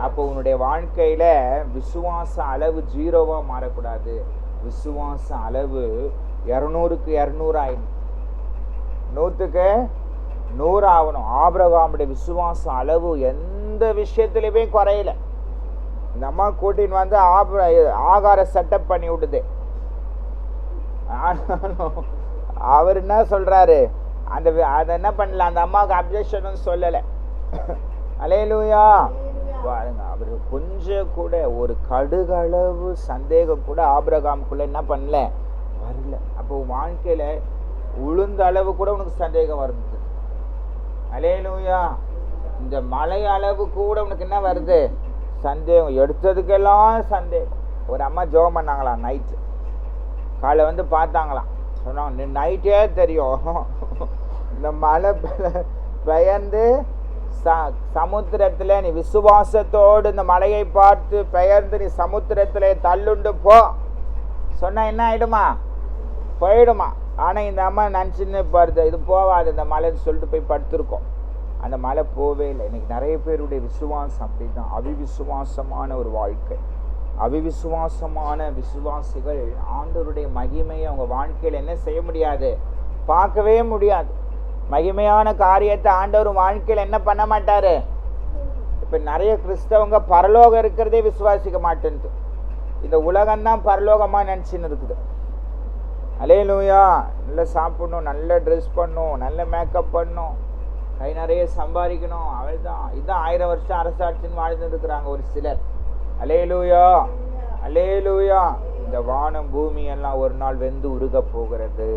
அப்போ உன்னுடைய வாழ்க்கையில விசுவாச அளவு 0வா மாறக்கூடாது. விசுவாச அளவு 200க்கு 200 ஆயிடும், 100க்கு 100 ஆகணும். ஆபிரகாமுடைய விசுவாச அளவு எந்த விஷயத்திலுமே குறையல. இந்த அம்மா கூட்டின்னு வந்து ஆகார செட்டப் பண்ணி விடுது. ஆனாலும் அவர் என்ன சொல்றாரு, அதை என்ன பண்ணல, அந்த அம்மாவுக்கு அப்ஜெக்ஷனும் சொல்லலை. அல்லேலூயா. பாருங்க, அவர் கொஞ்சம் கூட ஒரு கடுகளவு சந்தேகம் கூட ஆபிரகாமுக்குள்ள என்ன பண்ணல, வரல. அப்போ வாழ்க்கையில உளுந்த அளவு கூட உனக்கு சந்தேகம் வருது. அல்லேலூயா. இந்த மலை அளவு கூட உனக்கு என்ன வருது, சந்தேகம். எடுத்ததுக்கெல்லாம் சந்தேகம். ஒரு அம்மா ஜெபம் பண்ணாங்களாம், நைட்டு காலை வந்து பார்த்தாங்களாம், சொன்னாங்க நைட்டே தெரியும் இந்த மழை பெயர்ந்து சமுத்திரத்தில் நீ விசுவாசத்தோடு இந்த மலையை பார்த்து பெயர்ந்து நீ சமுத்திரத்தில் தள்ளுண்டு போ சொன்னா என்ன ஆயிடுமா, போயிடுமா. ஆனால் இந்த அம்மா நினச்சின்னு பாருது, இது போவாது இந்த மலைன்னு சொல்லிட்டு போய் படுத்திருக்கோம். அந்த மலை போவே இல்லை. இன்னைக்கு நிறைய பேருடைய விசுவாசம் அப்படி தான், அவிவிசுவாசமான ஒரு வாழ்க்கை. அவிவிசுவாசமான விசுவாசிகள் ஆண்டவருடைய மகிமையை அவங்க வாழ்க்கையில் என்ன செய்ய முடியாது, பார்க்கவே முடியாது. மகிமையான காரியத்தை ஆண்டவர் வாழ்க்கையில் என்ன பண்ண மாட்டாரு. இப்போ நிறைய கிறிஸ்தவங்க பரலோகம் இருக்கிறதே விசுவாசிக்க மாட்டேன்ட்டு, இந்த உலகம்தான் பரலோகமாக நினச்சின்னு இருக்குது. அல்லேலூயா. நல்லா சாப்பிடணும், நல்ல ட்ரெஸ் பண்ணணும், நல்ல மேக்கப் பண்ணணும், கை நிறைய சம்பாதிக்கணும், அவள் தான். இதுதான் 1000 வருஷம் அரசாட்சின்னு வாழ்ந்து இருக்கிறாங்க ஒரு சிலர். அல்லேலூயா, அல்லேலூயா. இந்த வானம் பூமி எல்லாம் ஒரு நாள் வெந்து உருக போகிறது.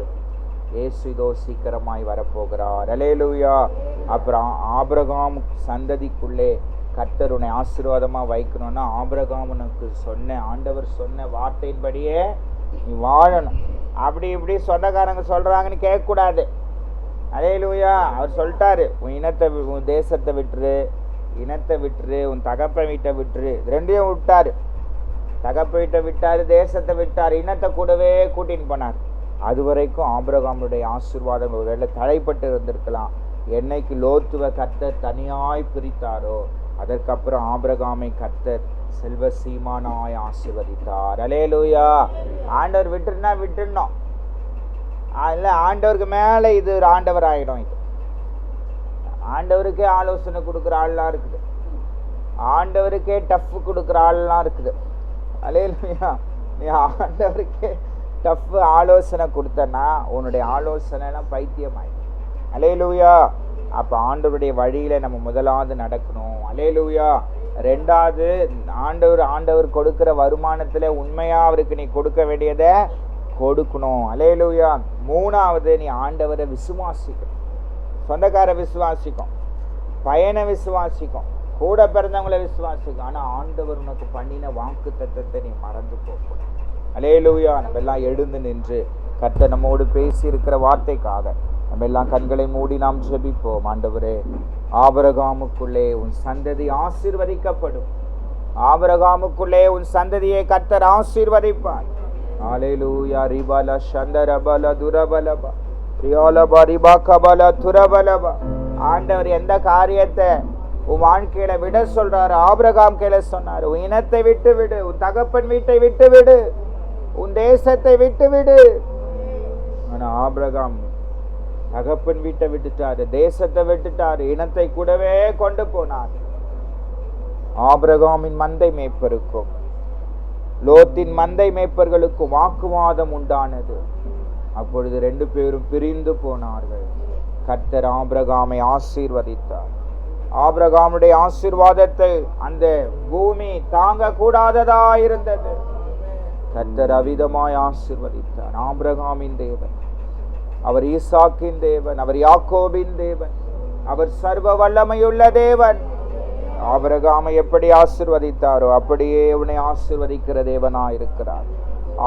இயேசு இதோ சீக்கிரமாய் வரப்போகிறார். அல்லேலூயா. அப்புறம் ஆபிரகாம் சந்ததிக்குள்ளே கர்த்தர் உன்னை ஆசீர்வாதமாக வைக்கணும்னா ஆபிரகாம் உனக்கு ஆண்டவர் சொன்ன வார்த்தையின்படியே நீ வாழணும். அப்படி இப்படி சொந்தக்காரங்க சொல்கிறாங்கன்னு கேட்கக்கூடாது. அல்லேலூயா. அவர் சொல்லிட்டாரு, உன் இனத்தை உன் தேசத்தை விட்டுரு, இனத்தை விட்டுரு, உன் தகப்ப வீட்டை விட்டுரு. ரெண்டையும் விட்டாரு. தகப்ப வீட்டை விட்டார், தேசத்தை விட்டார், இனத்தை கூடவே கூட்டின்னு போனார். அது வரைக்கும் ஆபிரகாமுடைய ஆசீர்வாதம் ஒருவேளை தடைப்பட்டு இருந்திருக்கலாம். என்னைக்கு லோத்துவ கர்த்தர் தனியாய் பிரித்தாரோ அதற்கப்புறம் ஆபிரகாமை கர்த்தர் செல்வ சீமானாய் ஆசீர்வதித்தார். அல்லேலூயா. ஆண்டவர் விட்டுருன்னா விட்டுடணும், இல்லை ஆண்டவருக்கு மேலே இது ஆண்டவர் ஆகிடும். இது ஆண்டவருக்கே ஆலோசனை கொடுக்குற ஆள்லாம் இருக்குது, ஆண்டவருக்கே டஃப் கொடுக்குற ஆள்லாம் இருக்குது. அல்லேலூயா. நீ ஆண்டவருக்கே டஃப் ஆலோசனை கொடுத்தனா உன்னுடைய ஆலோசனைலாம் பைத்தியமாயிடும். அல்லேலூயா. அப்போ ஆண்டவருடைய வழியில் நம்ம முதலாவது நடக்கணும். அல்லேலூயா. ரெண்டாவது, ஆண்டவர் கொடுக்குற வருமானத்தில் உண்மையாக அவருக்கு நீ கொடுக்க வேண்டியதை கொடுக்கணும். அல்லேலூயா. மூணாவது, நீ ஆண்டவரை விசுவாசிக்கணும். சொந்தக்கார விசுவாசிக்கும், பையனை விசுவாசிக்கும், கூட பிறந்தவங்களை விசுவாசிக்கும். ஆனால் ஆண்டவர் உனக்கு பண்ணின வாக்கு தத்தத்தை நீ மறந்து போகக்கூடாது. அல்லேலூயா. நம்ம எல்லாம் எழுந்து நின்று கர்த்தர் நம்மோடு பேசி இருக்கிற வார்த்தைக்காக நம்ம எல்லாம் கண்களை மூடி நாம் ஜெபிப்போம். ஆண்டவரே, ஆபிரகாமுக்குள்ளே உன் சந்ததி ஆசீர்வதிக்கப்படும். ஆபிரகாமுக்குள்ளே உன் சந்ததியை கர்த்தர் ஆசீர்வதிப்பார். அல்லேலூயா. ரிபல சந்தரபல துரபலப ரியாலப ரிபாகபல துரபலப. ஆண்டவர் எந்த காரியத்தை உன் வாழ்க்கையில விட சொல்றாரு, ஆபிரகாம் கையில சொன்னாரு, உன் இனத்தை விட்டு விடு, உன் தகப்பன் வீட்டை விட்டு விடு, உன் தேசத்தை விட்டு விடு. ஆனா ஆபிரகாம் தகப்பன் வீட்டை விட்டுட்டாரு, தேசத்தை விட்டுட்டாரு, இனத்தை கூடவே கொண்டு போனார். ஆபிரகாமின் மந்தை மேய்ப்பருக்கும் லோத்தின் மந்தை மேய்ப்பர்களுக்கும் வாக்குவாதம் உண்டானது. அப்பொழுது 2 பேரும் பிரிந்து போனார்கள். கர்த்தர் ஆபிரகாமை ஆசீர்வதித்தார். ஆபிரகாமுடைய ஆசீர்வாதத்தை அந்த பூமி தாங்க கூடாததா இருந்தது. கர்த்தர் அவிதமாய் ஆசீர்வதித்தார். ஆபிரகாமின் தேவன், அவர் ஈசாக்கின் தேவன், அவர் யாக்கோபின் தேவன், அவர் சர்வ வல்லமையுள்ள தேவன். ஆபிரகாமை எப்படி ஆசீர்வதித்தாரோ அப்படியே உன்னை ஆசீர்வதிக்கிற தேவனாய் இருக்கிறார்.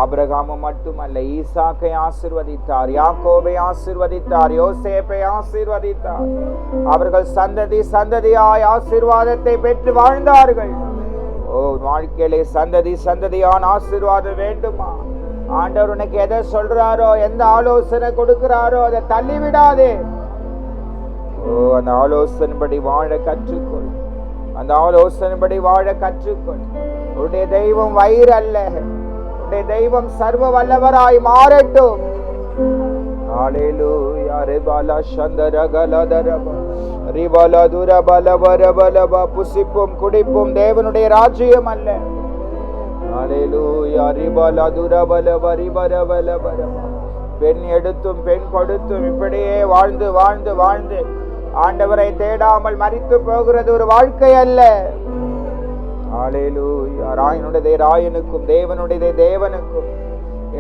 ஆபிரகாமு மட்டுமல்ல, ஈசாக்கை ஆசீர்வதித்தார், யாக்கோபை ஆசீர்வதித்தார், யோசேப்பை ஆசீர்வதித்தார். அவர்கள் சந்ததி சந்ததியாய் ஆசீர்வாதத்தை பெற்று வாழ்ந்தார்கள். வாழ்க்கையிலே சந்ததி சந்ததியான ஆசீர்வாதம் வேண்டுமா? ஆண்டவர் உனக்கு எதை சொல்றாரோ, எந்த ஆலோசனை கொடுக்கிறாரோ அதை தள்ளிவிடாதே. அந்த ஆலோசனைப்படி வாழ கற்றுக்கொள். அந்த ஆலோசனைப்படி வாழ கற்றுக்கொள். உன்னுடைய தெய்வம் வயிறு அல்ல, உன்னுடைய தெய்வம் சர்வ வல்லவராய் மாறட்டும். ஹalleluya. ரிபாலா சந்தரகலதரபா ரிபாலா துரபலபரபலபா. புசிப்பும் குடிப்பும் தேவனுடைய ராஜ்யம் அல்ல. ஹalleluya. ரிபாலா துரபலப ரிபரபலபரபா. பெண் எடுத்தும் பெண் கொடுத்தும் இப்படியே வாழ்ந்து வாழ்ந்து வாழ்ந்து ஆண்டவரை தேடாமல் மரித்து போகிறது ஒரு வாழ்க்கை அல்ல. ஹalleluya. ராயனுடைய ராயனுக்கும் தேவனுடைய தேவனுக்கும்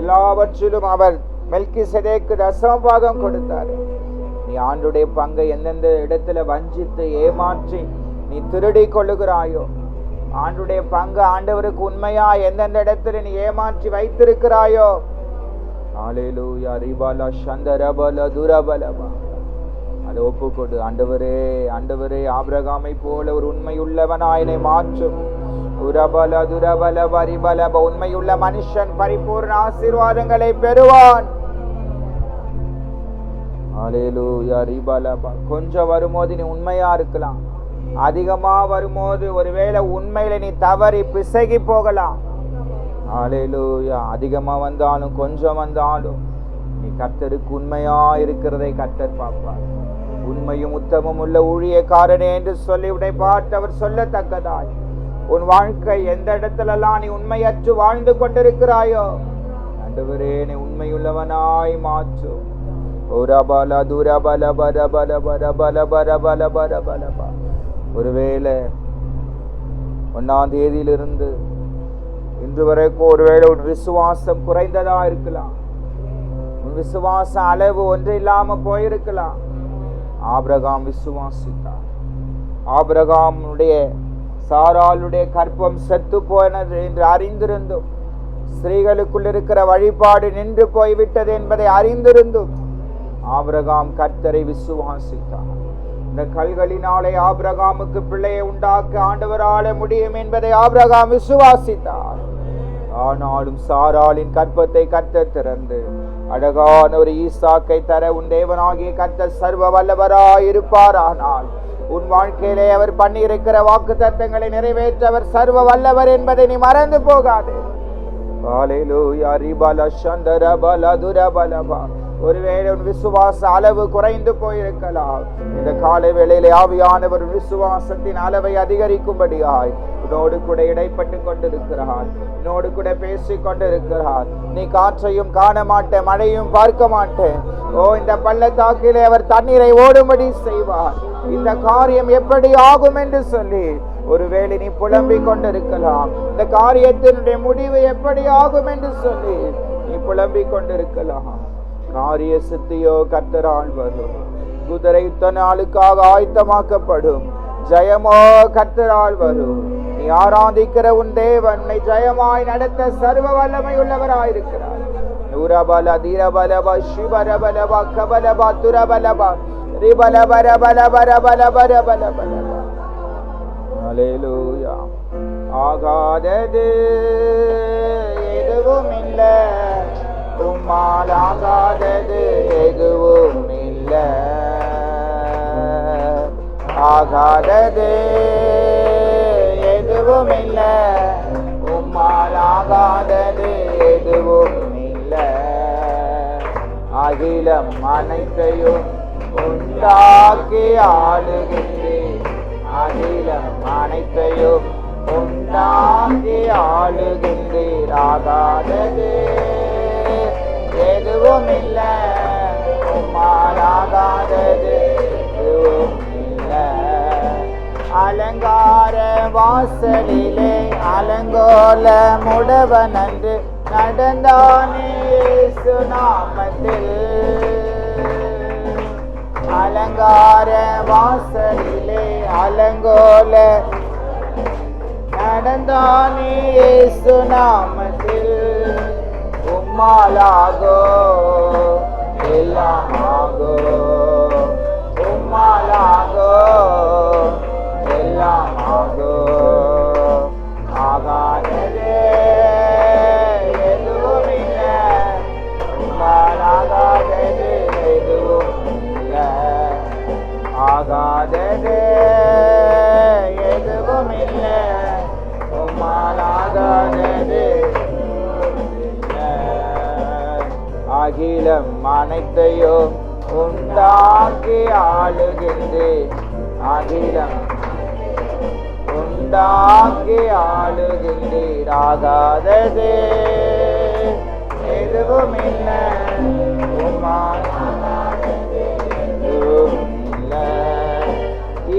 எல்லாவற்றிலும் அவர் மெல்கிசேதேக்கு தசமபாகம் கொடுத்தார். நீ ஆண்டுடைய பங்கை எந்தெந்த இடத்துல வஞ்சித்து ஏமாற்றி நீ திருடி கொள்ளுகிறாயோ, ஆண்டுடைய பங்கு ஆண்டவருக்கு உண்மையா எந்தெந்த இடத்துல நீ ஏமாற்றி வைத்திருக்கிறாயோ, ஹalleluya. ரிபாலா சந்தரபல துரபலபா. அதை ஒப்புக்கொடு. ஆண்டவரே, ஆண்டவரே, ஆபிரகாமை போல ஒரு உண்மையுள்ளவனாய் என்னை மாற்றும். உரபல துரபலப ரிபலப. உண்மையுள்ள மனுஷன் பரிபூர்ண ஆசீர்வாதங்களை பெறுவான். ஹalleluya. ரிபலப. கொஞ்சம் வரும்போது நீ உண்மையா இருக்கலாம், அதிகமா வரும்போது ஒருவேளை உண்மையில நீ தவறி பிசகி போகலாம். ஹalleluya. அதிகமா வந்தாலும் கொஞ்சம் வந்தாலும் நீ கர்த்தருக்கு உண்மையா இருக்கிறதை கர்த்தர் பார்ப்பார். உண்மையும் உத்தமும் உள்ள ஊழியக்காரனே என்று சொல்லி உன்னை பார்த்து அவர் சொல்லத்தக்கதாய் உன் வாழ்க்கை எந்த இடத்துலலாம் நீ உண்மையற்று வாழ்ந்து கொண்டிருக்கிறாயோ, ஆண்டவரே நீ உண்மையுள்ளவனாய் மாற்று. ஒருவேளை 1ஆம் தேதியிலிருந்து இன்று வரைக்கும் ஒருவேளை உன் விசுவாசம் குறைந்ததா இருக்கலாம், உன் விசுவாச அளவு ஒன்று இல்லாம போயிருக்கலாம். ஆபிரகாம் விசுவாசித்தார். ஆபிரகாமுடைய சாராளுடைய கற்பம் செத்து போனது என்று அறிந்திருந்தும், ஸ்திரீகளுக்குள் இருக்கிற வழிபாடு நின்று போய்விட்டது என்பதை அறிந்திருந்தும் ஆபிரகாம் கர்த்தரை விசுவாசித்தார். இந்த கல்களினாலே ஆபிரகாமுக்கு பிள்ளையை உண்டாக்க ஆண்டவரால முடியும் என்பதை ஆபிரகாம் விசுவாசித்தார். ஆனாலும் சாராளின் கற்பத்தை கர்த்தர் திறந்து அழகான ஒரு ஈசாக்கை தர உன் தேவனாகிய கர்த்தர் சர்வ வல்லவராய் இருப்பாரானால் உன் வாழ்க்கையிலே அவர் பண்ணியிருக்கிற வாக்கு தத்தங்களை நிறைவேற்ற அவர் சர்வ வல்லவர் என்பதை நீ மறந்து போகாதே. ஹalleluya. ரிபல சந்தரபல துரபலபா. ஒருவேளை உன் விசுவாச அளவு குறைந்து போயிருக்கலாம். இந்த காலை வேளையிலே ஆவியானவர் விசுவாசத்தின் அளவை அதிகரிக்கும்படியாய் உன்னோடு கூட இடைப்பட்டு கொண்டிருக்கிறார், உன்னோடு கூட பேசிக் கொண்டிருக்கிறார். நீ காற்றையும் காண மாட்டேன், மழையும் பார்க்க மாட்டேன். இந்த பள்ளத்தாக்கிலே அவர் தண்ணீரை ஓடும்படி செய்வார். இந்த காரியம் எப்படி ஆகும் என்று சொல்லி ஒருவேளை நீ புலம்பிக் கொண்டிருக்கலாம். இந்த காரியத்தினுடைய முடிவு எப்படி ஆகும் என்று சொல்லி நீ புலம்பிக் கொண்டிருக்கலாம். காரிய சித்தியோ கர்த்தரால் வரும். குதிரை யுத்த நாளுக்காக ஆயத்தமாக்கப்படும். ஜெயமோ கர்த்தரால் வரும். நீ ஆராதிக்கிற உன் தேவன் உன்னை ஜெயமாய் நடத்த சர்வ வல்லமை உள்ளவராயிருக்கிறார். நூரபல தீரபலப சிவரபலப கபலப துரபலப ரிபலபரபலபரபலபரபலபல. ஹalleluya. ஆகாதது எதுவும் இல்லை, உம்மால் ஆகாதது எதுவும் இல்லை. ஆகாதது எதுவும் இல்லை, உம்மால் ஆகாதது எதுவும் இல்லை. அகிலம் அனைத்தையும் உண்டாக்கி ஆளுகின்றேன். அகிலம் அனைத்தையும் உண்டாக்கி ஆளுகின்றீர். ஆகாதது எதுவும் இல்லை, உம்மால் ஆகாதது எதுவும் இல்லை. அலங்கார வாசலிலே அலங்கோல முடவனன்று நடந்தானே இயேசு நாமத்தில். அலங்கார வாசலிலே அலங்கோல நடந்தானே இயேசு நாமத்தில். உம்மாலாகோ எல்லாம் ஆகோ, உம்மாலாகோ எல்லாம் ஆகோ. ஆகாததே எதுவும் இல்லை, உம்மால் ஆகாதது எதுவும் இல்லை. அகிலம் அனைத்தையும் உண்டாக்கி ஆளுகின்றேன். அகிலம் உண்டாக்கி ஆளுகின்றீர். ஆகாதது எதுவும் இல்லை, உம்மால்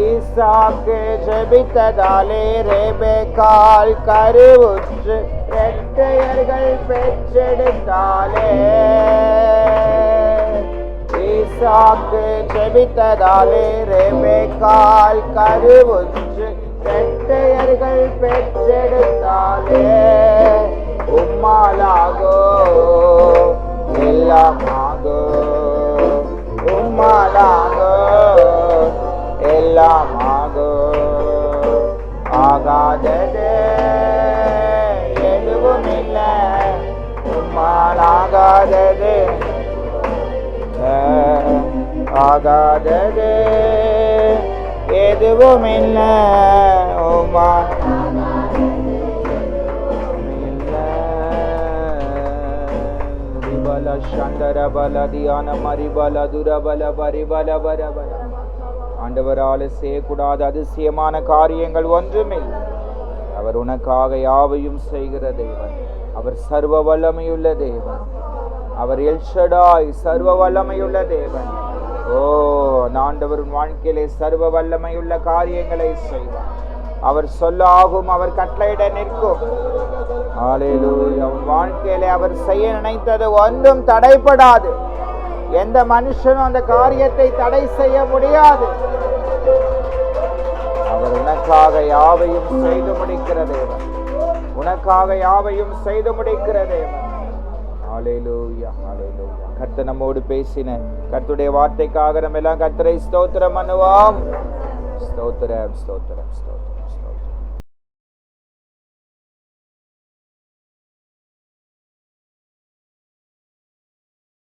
ஈசாக்கு ஜெபித்ததாலே ரெபெக்காள் கருவுற்று இரட்டையர்கள் பெற்றெடுத்தாலே. ஈசாக்கு ஜெபித்ததாலே ரெபெக்காள் கருவுற்று இரட்டையர்கள் பெற்றெடுத்தாலே. உம்மாலாகோ எல்லாமாகோ, உம்மாலாகோ எல்லாமாகோ. ஆகாதது எதுவும் இல்லை, உம்மால் ஆகாதது. ஆகாதது எதுவும் இல்லை, உம்மால் ஆண்டவரால் செய்யக்கூடாத அதிசயமான காரியங்கள் ஒன்றுமில்லை. அவர் உனக்காக யாவையும் செய்கிற தேவன். அவர் சர்வ வல்லமையுள்ள தேவன். அவர் எல்ஷடாய் சர்வ வல்லமையுள்ள தேவன். ஓ, ஆண்டவர் வாழ்க்கையிலே சர்வ வல்லமையுள்ள காரியங்களை செய்வார். அவர் சொல்லாகும், அவர் கட்டளையிட நிற்கும். ஹல்லேலூயா. உன் வாழ்க்கையிலே அவர் செய்ய நினைத்தது ஒன்றும் தடைப்படாது. எந்த மனுஷனும் அந்த காரியத்தை தடை செய்ய முடியாது. அவர் உனக்காக யாவையும் செய்து முடிக்கிற தேவன். உனக்காக யாவையும் செய்து முடிக்கிற தேவன். ஹல்லேலூயா, ஹல்லேலூயா. கர்த்தர் நம்மோடு பேசின கர்த்தருடைய வார்த்தைக்காக நம்ம எல்லாம் கர்த்தரை ஸ்தோத்திரம் பண்ணுவோம். ஸ்தோத்திரம், ஸ்தோத்திரம், ஸ்தோத்திரம்.